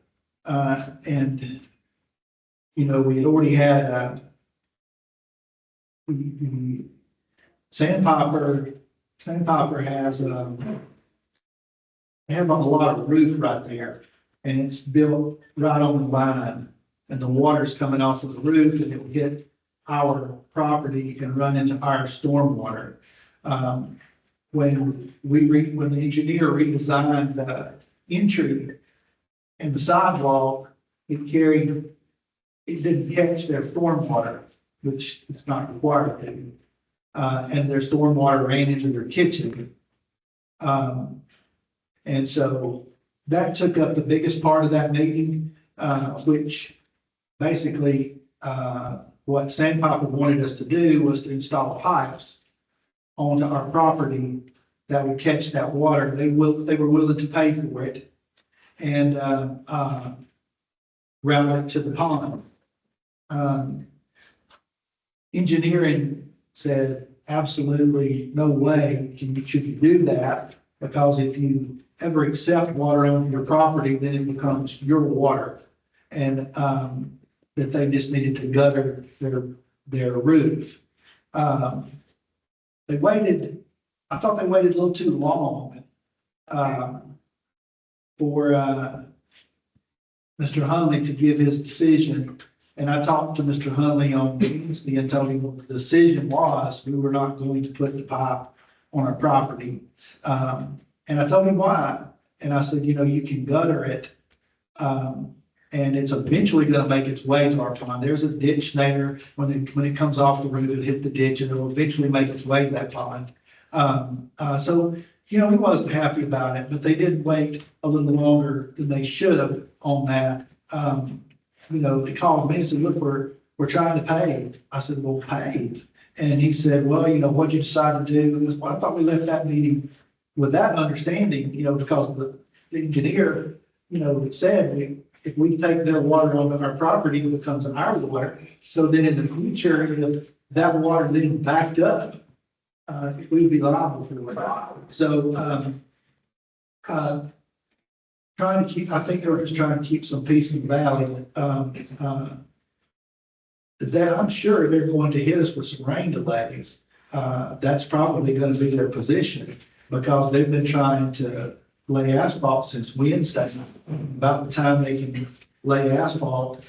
and you know, we had already had sandpiper has have a lot of roof right there, and it's built right on the line, and the water's coming off of the roof, and it will hit our property and run into our stormwater. When when the engineer redesigned the entry and the sidewalk, it didn't catch their stormwater, which it's not required to. And their stormwater ran into their kitchen. And so that took up the biggest part of that meeting, which basically, what Sandpiper wanted us to do was to install pipes onto our property that would catch that water. They were willing to pay for it and, route it to the pond. Engineering said, absolutely no way should you do that, because if you ever accept water on your property, then it becomes your water. And that they just needed to gutter their roof. They waited, I thought they waited a little too long for Mr. Hunley to give his decision. And I talked to Mr. Hunley on Wednesday and told him what the decision was. We were not going to put the pipe on our property. And I told him why. And I said, you can gutter it. And it's eventually going to make its way to our pond. There's a ditch there. When it comes off the roof, it'll hit the ditch and it'll eventually make its way to that pond. So he wasn't happy about it, but they did wait a little longer than they should have on that. They called me and said, look, we're trying to pave. I said, well, pave. And he said, well, what'd you decide to do? He goes, well, I thought we left that meeting with that understanding, because of the engineer, said if we take their water on our property, it becomes our water. So then in the future, if that water then backed up, we'd be liable for it. So, I think they're just trying to keep some peace in the valley. I'm sure they're going to hit us with some rain delays. That's probably going to be their position, because they've been trying to lay asphalt since Wednesday. About the time they can lay asphalt,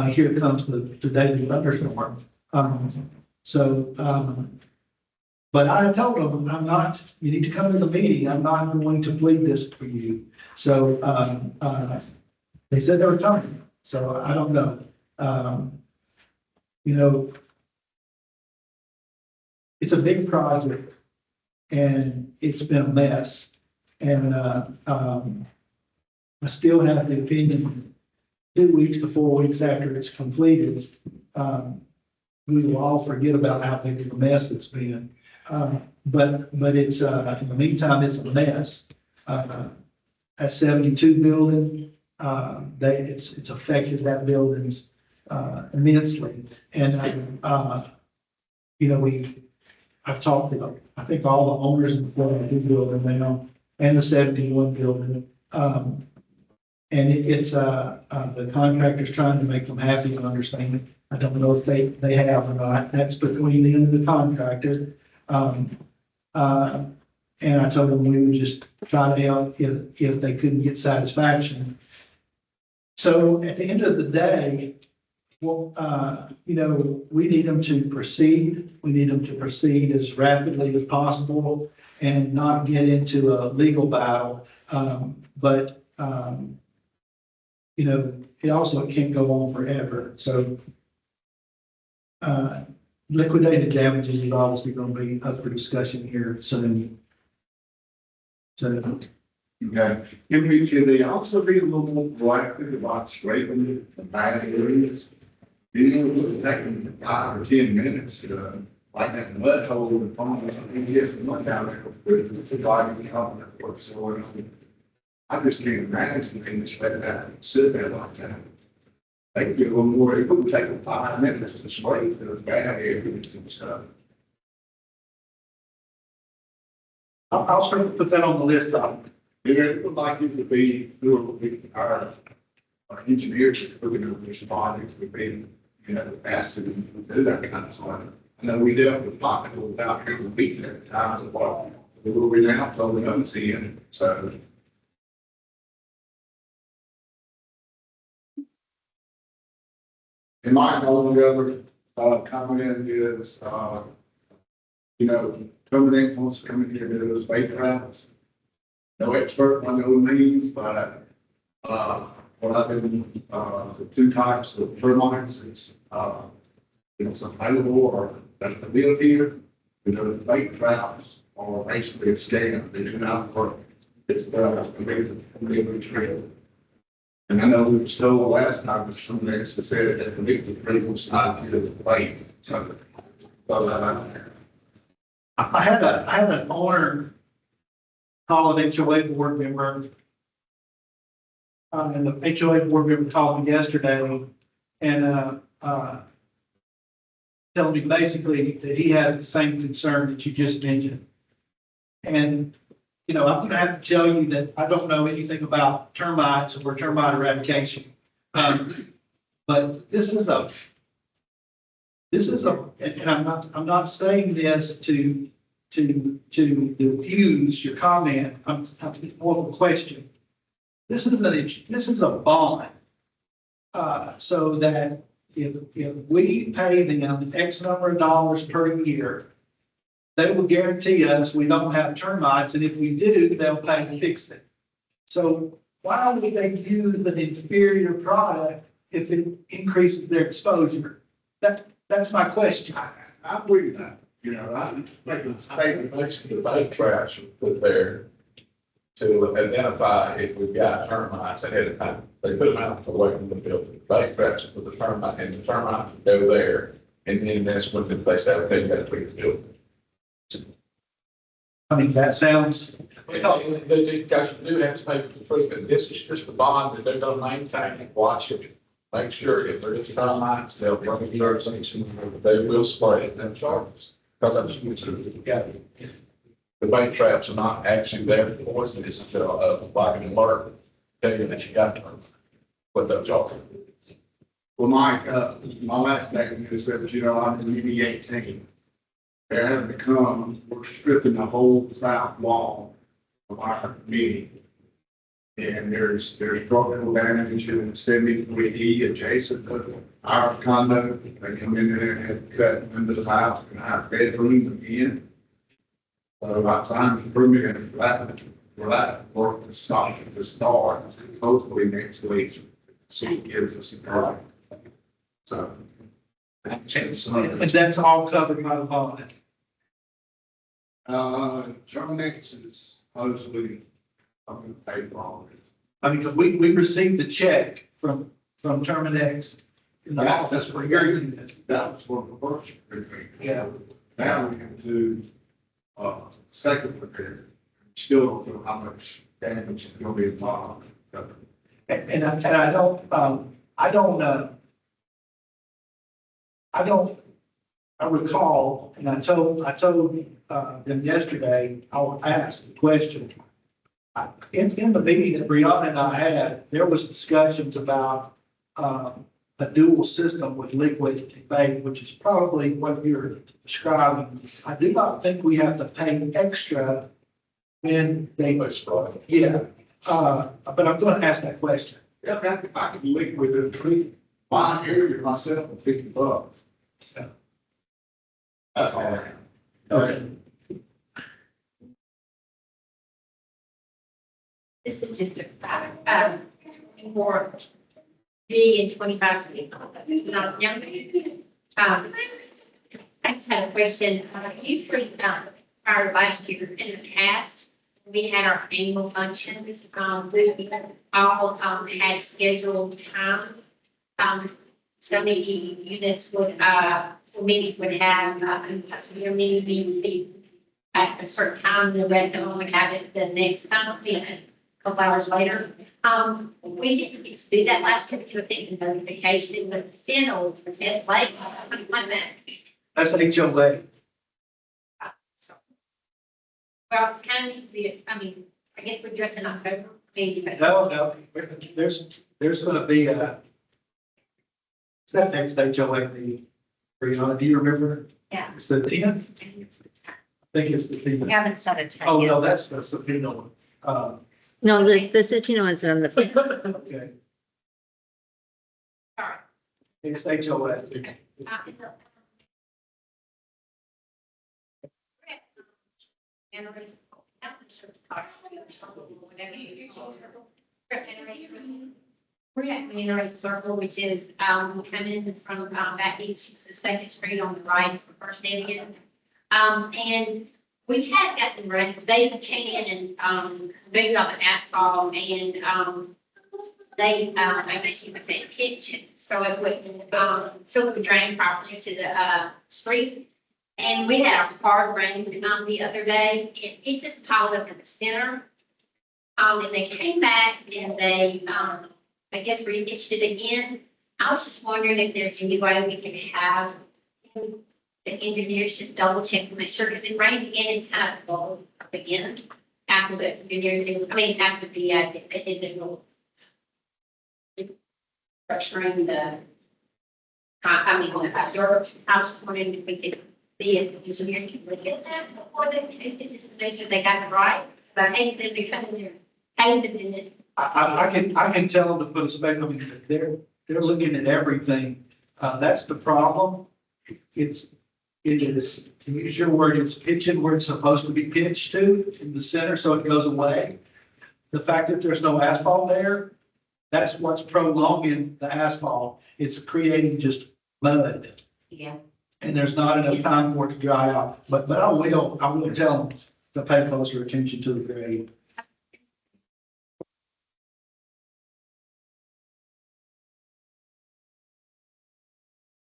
here comes the daily thunderstorm. But I told them, you need to come to the meeting. I'm not going to plead this for you. So, they said they were coming. So I don't know. It's a big project and it's been a mess. And, I still have the opinion 2 weeks to 4 weeks after it's completed, we will all forget about how big of a mess it's been. But it's, in the meantime, it's a mess. That 72 building, it's affected that building's, immensely. And, I've talked to, I think all the owners of the 42 building now and the 71 building. And it's the contractor's trying to make them happy and understand. I don't know if they have or not. That's between them and the contractor. And I told them we would just try to help if they couldn't get satisfaction. So at the end of the day, well, we need them to proceed. We need them to proceed as rapidly as possible and not get into a legal battle. But it also can't go on forever. So liquidated damages is obviously going to be up for discussion here soon. So, Okay, should they also be a little more proactive about straightening the bad areas? It's taking 5 or 10 minutes, like that mud hole in the pond, you get some mud down there, it's like what's going on. I just can't imagine being just let that sit there like that. They could get a little more, it would take them 5 minutes to straighten those bad areas and stuff. I'll certainly put that on the list. It would like it to be, our engineers who would respond, it would be, asked to do that kind of stuff. I know we dealt with people without here to beat that time, but we were now, so we don't see it, so. And my only other, comment is, terminate wants to come in here and do those bait traps. No expert by no means, but, what I've been, the two types of termites is, it's available or that's the deal here. The bait traps are basically a scam. They do not work. It's, the trail. And I know we were told last time that some next to said that the victim tree was not here to bait. So, I had an owner call an HOA board member. And the HOA board member called me yesterday and, telling me basically that he has the same concern that you just mentioned. And, I'm gonna have to tell you that I don't know anything about termites or termite eradication. But this is a, and I'm not saying this to diffuse your comment. I'm more of a question. This is a bond. So that if we pay them X number of dollars per year, they will guarantee us we don't have termites, and if we do, they'll pay to fix it. So why would they use an inferior product if it increases their exposure? That's my question. I agree with that. I make a statement. Basically, the bait traps are put there to identify if we've got termites ahead of time. They put them out away from the building. Bait traps for the termite, and the termites go there, and then that's when they say, okay, you got to treat the building. I mean, that sounds. Because you do have to pay for the treatment. This is just a bond that they're gonna maintain and watch it. Make sure if there is termites, they'll bring it to our station. They will spray it and charge us. Because I just mentioned, the bait traps are not actually there to poison. It's like an alert, tell you that you got termites. But they'll charge you. Well, Mike, my last statement is that, I'm in UB 18. They're having to come, we're stripping the whole south wall of our meeting. And there's structural damage in 73E adjacent to our condo. They come in there and have cut into the house and our bedroom again. So by the time the permit and that work to start, hopefully next week, see gives us a product. So. And that's all covered by the bond. Terminex is supposedly, I'm gonna pay for all of it. I mean, 'cause we received the check from Terminex in the office for your unit. That was for the first repair. Yeah. Now we can do, second repair. Still don't know how much damage is gonna be involved. And I recall, and I told them yesterday, I asked the question. In the meeting that Brianna and I had, there was discussions about, a dual system with liquid and bait, which is probably what you're describing. I do not think we have to pay extra when they, yeah. But I'm going to ask that question. Yeah, I could liquid and treat my area myself for $50. Yeah. That's all I have. Okay. This is just a fact, for me in 25 city, it's not young. I just had a question. Usually, prior to last year, in the past, we had our annual functions. We all had scheduled times. So many units would, meetings would have, their meeting would be at a certain time, and the rest of them would have it the next time, a couple hours later. We didn't get to do that last year because I think the notification was sent or was sent late, something like that. That's HOA. Well, it's kind of neat, I mean, I guess we're dressed in October. No, there's going to be a, it's that next HOA meeting. Brianna, do you remember? Yeah. It's the 10th? I think it's the 10th. We haven't set a time Oh, yet. no, that's the subpoena one. No, the subpoena is on the, Okay. All right. It's HOA. We're at Monterey Circle, which is, coming from, that beach, it's the Second Street on the right, it's the first dead end. And we had gotten rid, they came in and, moved up an asphalt and, they, I guess you could say pitch it, so it would drain properly to the, street. And we had a hard rain, the other day, it just piled up in the center. And they came back and they, I guess repitched it again. I was just wondering if there's any way we can have the engineers just double check to make sure, because it rained again and kind of rolled up again after the engineers did, after the, they did the little pressuring the, the dirt. I was just wondering if we could see if the engineers can look at that before they take it, just to make sure they got it right. But I hate that they're coming there, paving it. I can tell them to put a spec, they're looking at everything. That's the problem. It is, to use your word, it's pitching where it's supposed to be pitched to, in the center, so it goes away. The fact that there's no asphalt there, that's what's prolonging the asphalt. It's creating just mud. Yeah. And there's not enough time for it to dry out. But I will tell them to pay closer attention to the grade.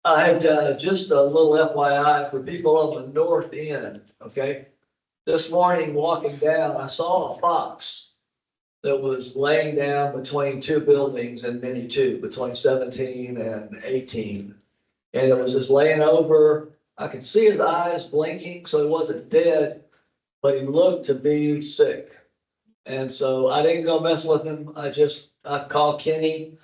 I had just a little FYI for people on the north end, okay? This morning, walking down, I saw a fox that was laying down between two buildings in mini two, between 17 and 18. And it was just laying over, I could see his eyes blinking, so he wasn't dead, but he looked to be sick. And so I didn't go mess with him. I called Kenny.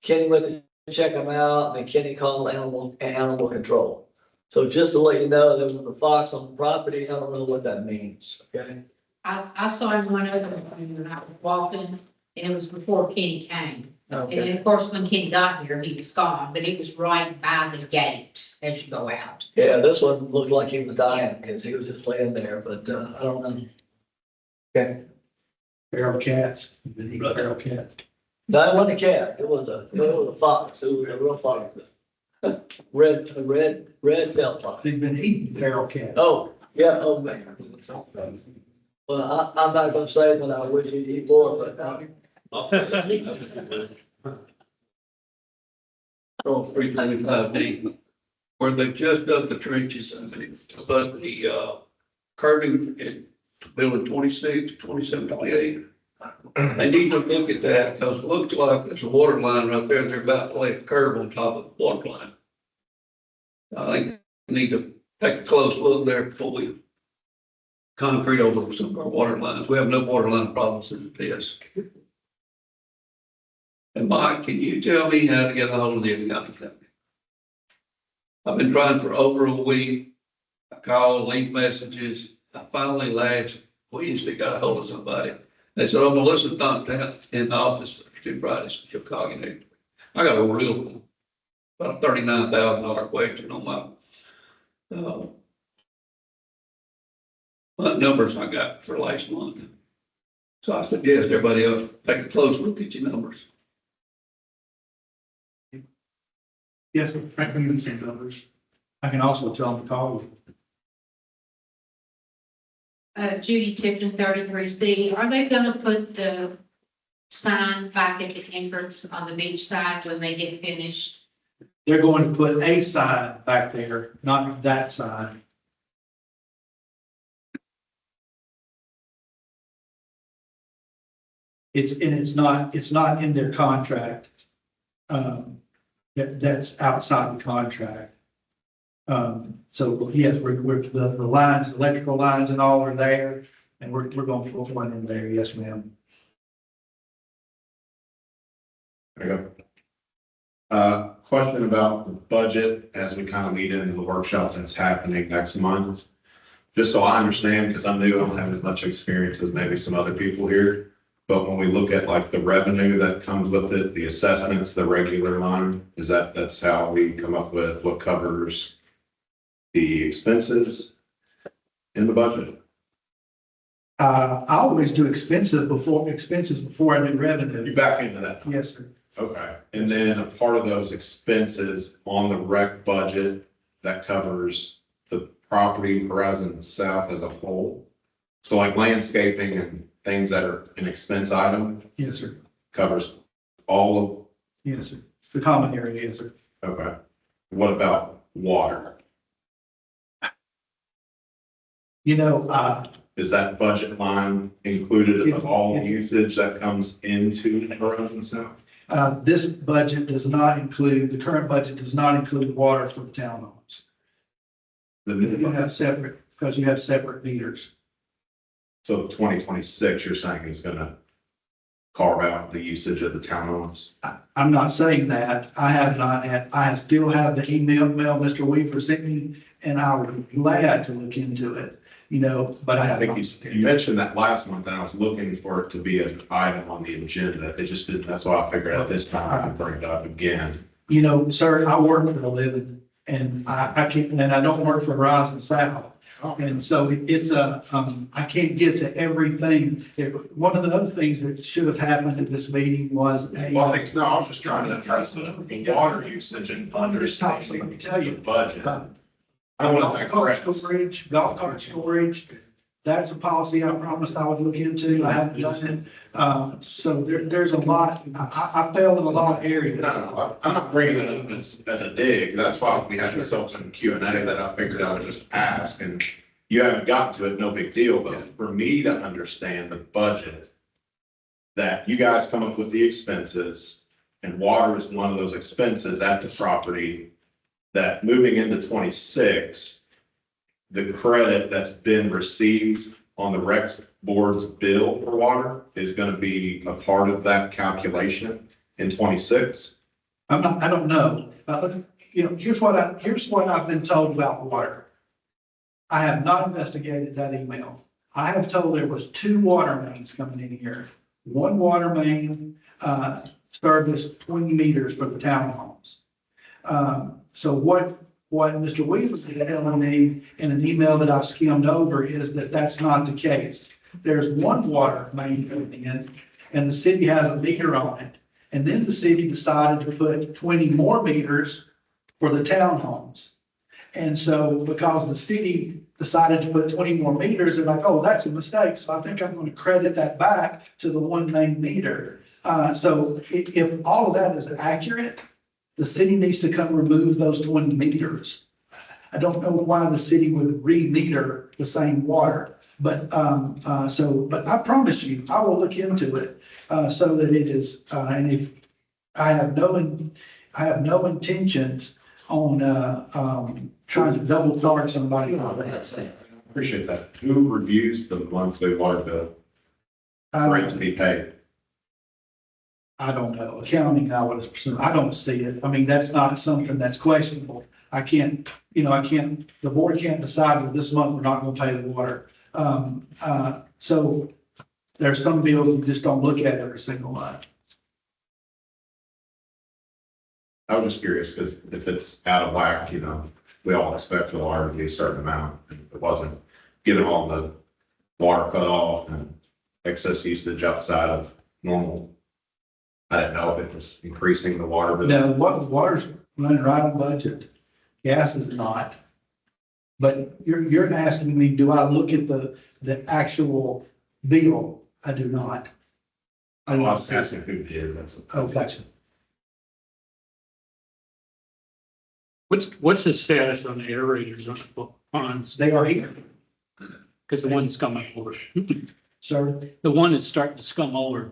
Kenny went to check him out, and then Kenny called animal control. So just to let you know, there was a fox on the property. I don't know what that means, okay? I saw him one other morning when I was walking, and it was before Kenny came. And Okay. then, of course, when Kenny got here, he was gone, but it was right by the gate as you go out. Yeah, this one looked like he was dying because he was just laying there, but I don't know. Okay. Feral cats, feral cats. No, it wasn't a cat. It was a fox. It was a real fox. Red tail fox. They've been eating feral cats. Oh, yeah, oh, man. Well, I'm not gonna say that I wish you'd eat more, but, On 395D, where they just dug the trenches, I think, but the, curving in building 26, 27, 28. They need to look at that, because it looks like there's a water line right there, and they're about to lay a curb on top of the water line. I think we need to take a close look there before we concrete over some of our water lines. We have no water line problems in this. And Mike, can you tell me how to get a hold of the county company? I've been trying for over a week. I called, leave messages. I finally last Wednesday got a hold of somebody. They said, "Oh, Melissa's not down in the office Thursday, Fridays. She'll call you next week." I got a real, about $39,000 question on my, what numbers I got for last month. So I suggest everybody else take a close look at your numbers. Yes, Franklin can see numbers. I can also tell them to call you. Judy Tipton, 33C, are they gonna put the sign back at the entrance on the beach side when they get finished? They're going to put a sign back there, not that sign. It's not in their contract. That's outside the contract. So yes, we're the lines, electrical lines and all are there, and we're going to put one in there. Yes, ma'am. There you go. Question about the budget as we kind of lead into the workshop that's happening next month. Just so I understand, because I'm new, I don't have as much experience as maybe some other people here. But when we look at like the revenue that comes with it, the assessments, the regular line, that's how we come up with what covers the expenses in the budget? I always do expenses before I do You revenue. back into that. Yes, sir. Okay, and then a part of those expenses on the rec budget, that covers the property Horizon South as a whole. So like landscaping and things that are an expense item Yes, sir. covers all Yes, sir. The common area, yes, sir. of, okay. What about water? You know, Is that budget line included of all the usage that comes into Horizon South? this budget does not include, the current budget does not include water for the townhomes. The You new, have separate, because you have separate meters. so 2026, you're saying is gonna carve out the usage of the townhomes? I'm not saying that. I have not had, I still have the email Mr. Weaver sent me, and I would be glad to look into it, you know, but I I have. think not. you mentioned that last month, and I was looking for it to be an item on the agenda. It just didn't, that's why I figured out this time I could bring it up again. You know, sir, I work for a living, and I can't, and I don't work for Horizon South. And so it's I can't get to everything. One of the other things that should have happened at this meeting was Well, I think, no, I was just trying to address the water usage and understanding Let me tell you. the budget. I want Golf to cart correct. golf cart storage, that's a policy I promised I would look into. I haven't done it. So there's a lot, I failed in a lot of areas. No, I'm not bringing it up as a dig. That's why we have this open Q&A that I figured I would just ask, and you haven't gotten to it, no big deal, but for me to understand the budget, that you guys come up with the expenses, and water is one of those expenses at the property, that moving into 26, the credit that's been received on the rec board's bill for water is gonna be a part of that calculation in 26? I don't know. You know, here's what I've been told about water. I have not investigated that email. I have told there was 2 water mains coming in here. One water main, serviced 20 meters for the townhomes. So what Mr. Weaver is telling me in an email that I've skimmed over is that that's not the case. There's one water main coming in, and the city has a meter on it. And then the city decided to put 20 more meters for the townhomes. And so because the city decided to put 20 more meters, they're like, oh, that's a mistake. So I think I'm going to credit that back to the one main meter. So if all of that is accurate, the city needs to come remove those 20 meters. I don't know why the city would re-meter the same water, but, but I promise you, I will look into it, so that it is, and if I have no intentions on, trying to double charge somebody. Appreciate that. Who reviews the monthly water bill for it to be paid? I don't know, accounting, I would assume, I don't see it. I mean, that's not something that's questionable. I can't, the board can't decide that this month we're not gonna pay the water. So there's some bills you just don't look at every single month. I was just curious, because if it's out of whack, we all expect the water to be a certain amount. And if it wasn't, given all the water cut off and excess usage outside of normal, I didn't know if it was increasing the water bill. No, water's running right on budget. Gas is not. But you're asking me, do I look at the actual bill? I do not. I was asking who did, that's. Oh, gotcha. What's the status on the aerators on the ponds? They are here, Because the one's coming over. sir. The one is starting to scum over.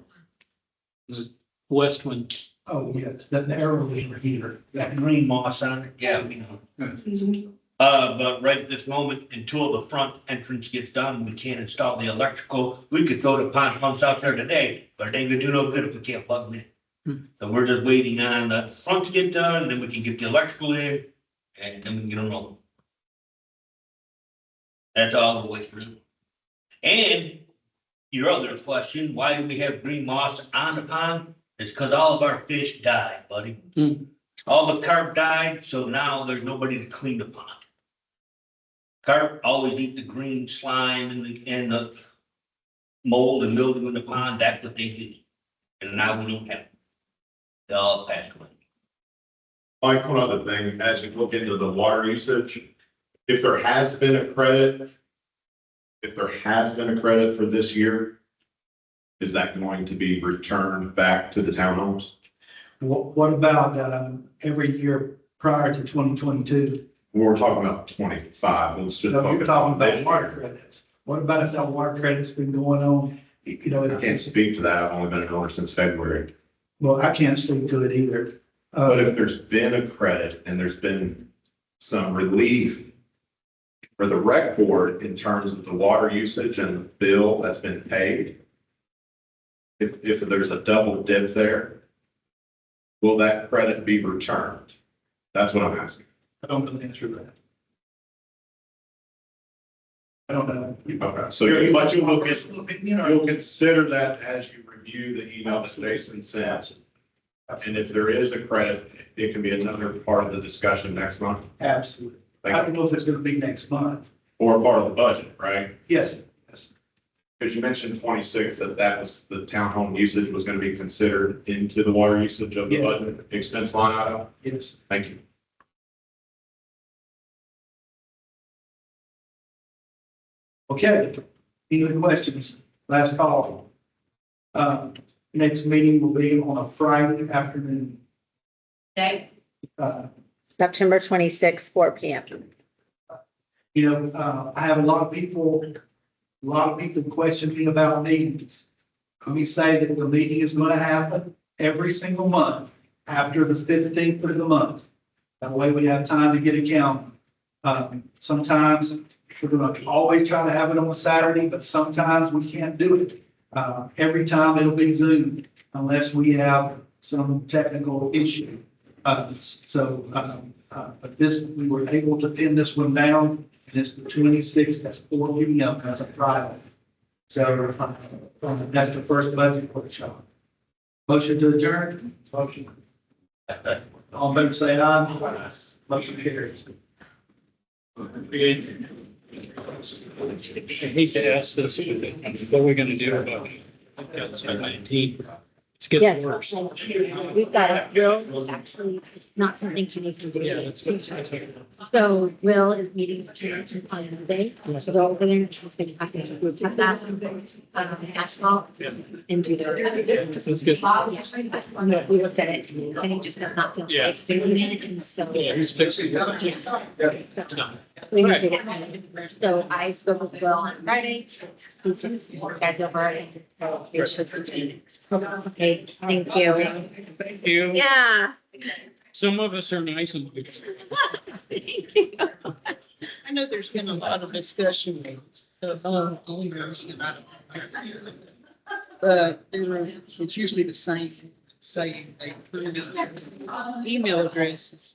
The west one. Oh, yeah, the arrow is here. That green moss on it, yeah, we know. But right at this moment, until the front entrance gets done, we can't install the electrical. We could throw the pond pumps out there today, but it ain't gonna do no good if we can't plug them in. So we're just waiting on the front to get done, and then we can get the electrical in, and then we can get them rolling. That's all the way through. And your other question, why do we have green moss on the pond? It's because all of our fish died, buddy. Hmm. All the carp died, so now there's nobody to clean the pond. Carp always eat the green slime and the mold and mildew in the pond, that's what they do. And now we don't have it. They all passed away. Like one other thing, as you look into the water usage, if there has been a credit, for this year, is that going to be returned back to the townhomes? What about, every year prior to 2022? We're talking about 25, let's just. No, you're talking about focus on water this year. credits. What about if that water credit's been going on, you know? I can't speak to that, I've only been an owner since February. Well, I can't speak to it either. But if there's been a credit and there's been some relief for the rec board in terms of the water usage and the bill that's been paid, if there's a double dip there, will that credit be returned? That's what I'm asking. I don't know the answer to that. I don't know. Okay, so but you'll consider that as you review the email that Jason sent. And if there is a credit, it can be another part of the discussion next month, Absolutely. I don't know if it's gonna be next month. or part of the budget, right? Yes, yes. Because you mentioned 26, that was the townhome usage was going to be considered into the water usage of the Yeah. budget expense line item. Yes. Thank you. Okay, any other questions? Last call. Next meeting will be on a Friday afternoon. Dave, September 26th, 4 PM. You know, I have a lot of people question me about meetings. Let me say that the meeting is going to happen every single month after the 15th of the month. That way we have time to get a calendar. Sometimes we're going to always try to have it on a Saturday, but sometimes we can't do it. Every time it'll be Zoom unless we have some technical issue. But we were able to pin this one down, and it's the 26th, that's 4 PM, that's a Friday. So, that's the first budget workshop. Motion to adjourn? Motion. All in favor, say aye. Motion carries. I hate to ask this, but what are we gonna do about it? It's 19. It's getting Yes, worse. we've got it. Will, actually, not something you need to do. Yeah, that's what I'm talking about. So Will is meeting with on Monday, so go over there, he's gonna have to group cut that, asphalt, Yeah. and do the. That's good. No, we looked at it, and he just does not feel Yeah. safe doing it, and so. Yeah, he's fixing it. Yeah. We need to get, so I spoke with Will on Friday, he's just, guys over, and so he should continue. Okay, thank you. Thank you. Yeah. Some of us are nice and. Thank you. I know there's been a lot of discussion of owners and I don't. But it's usually the same, saying they approve email addresses.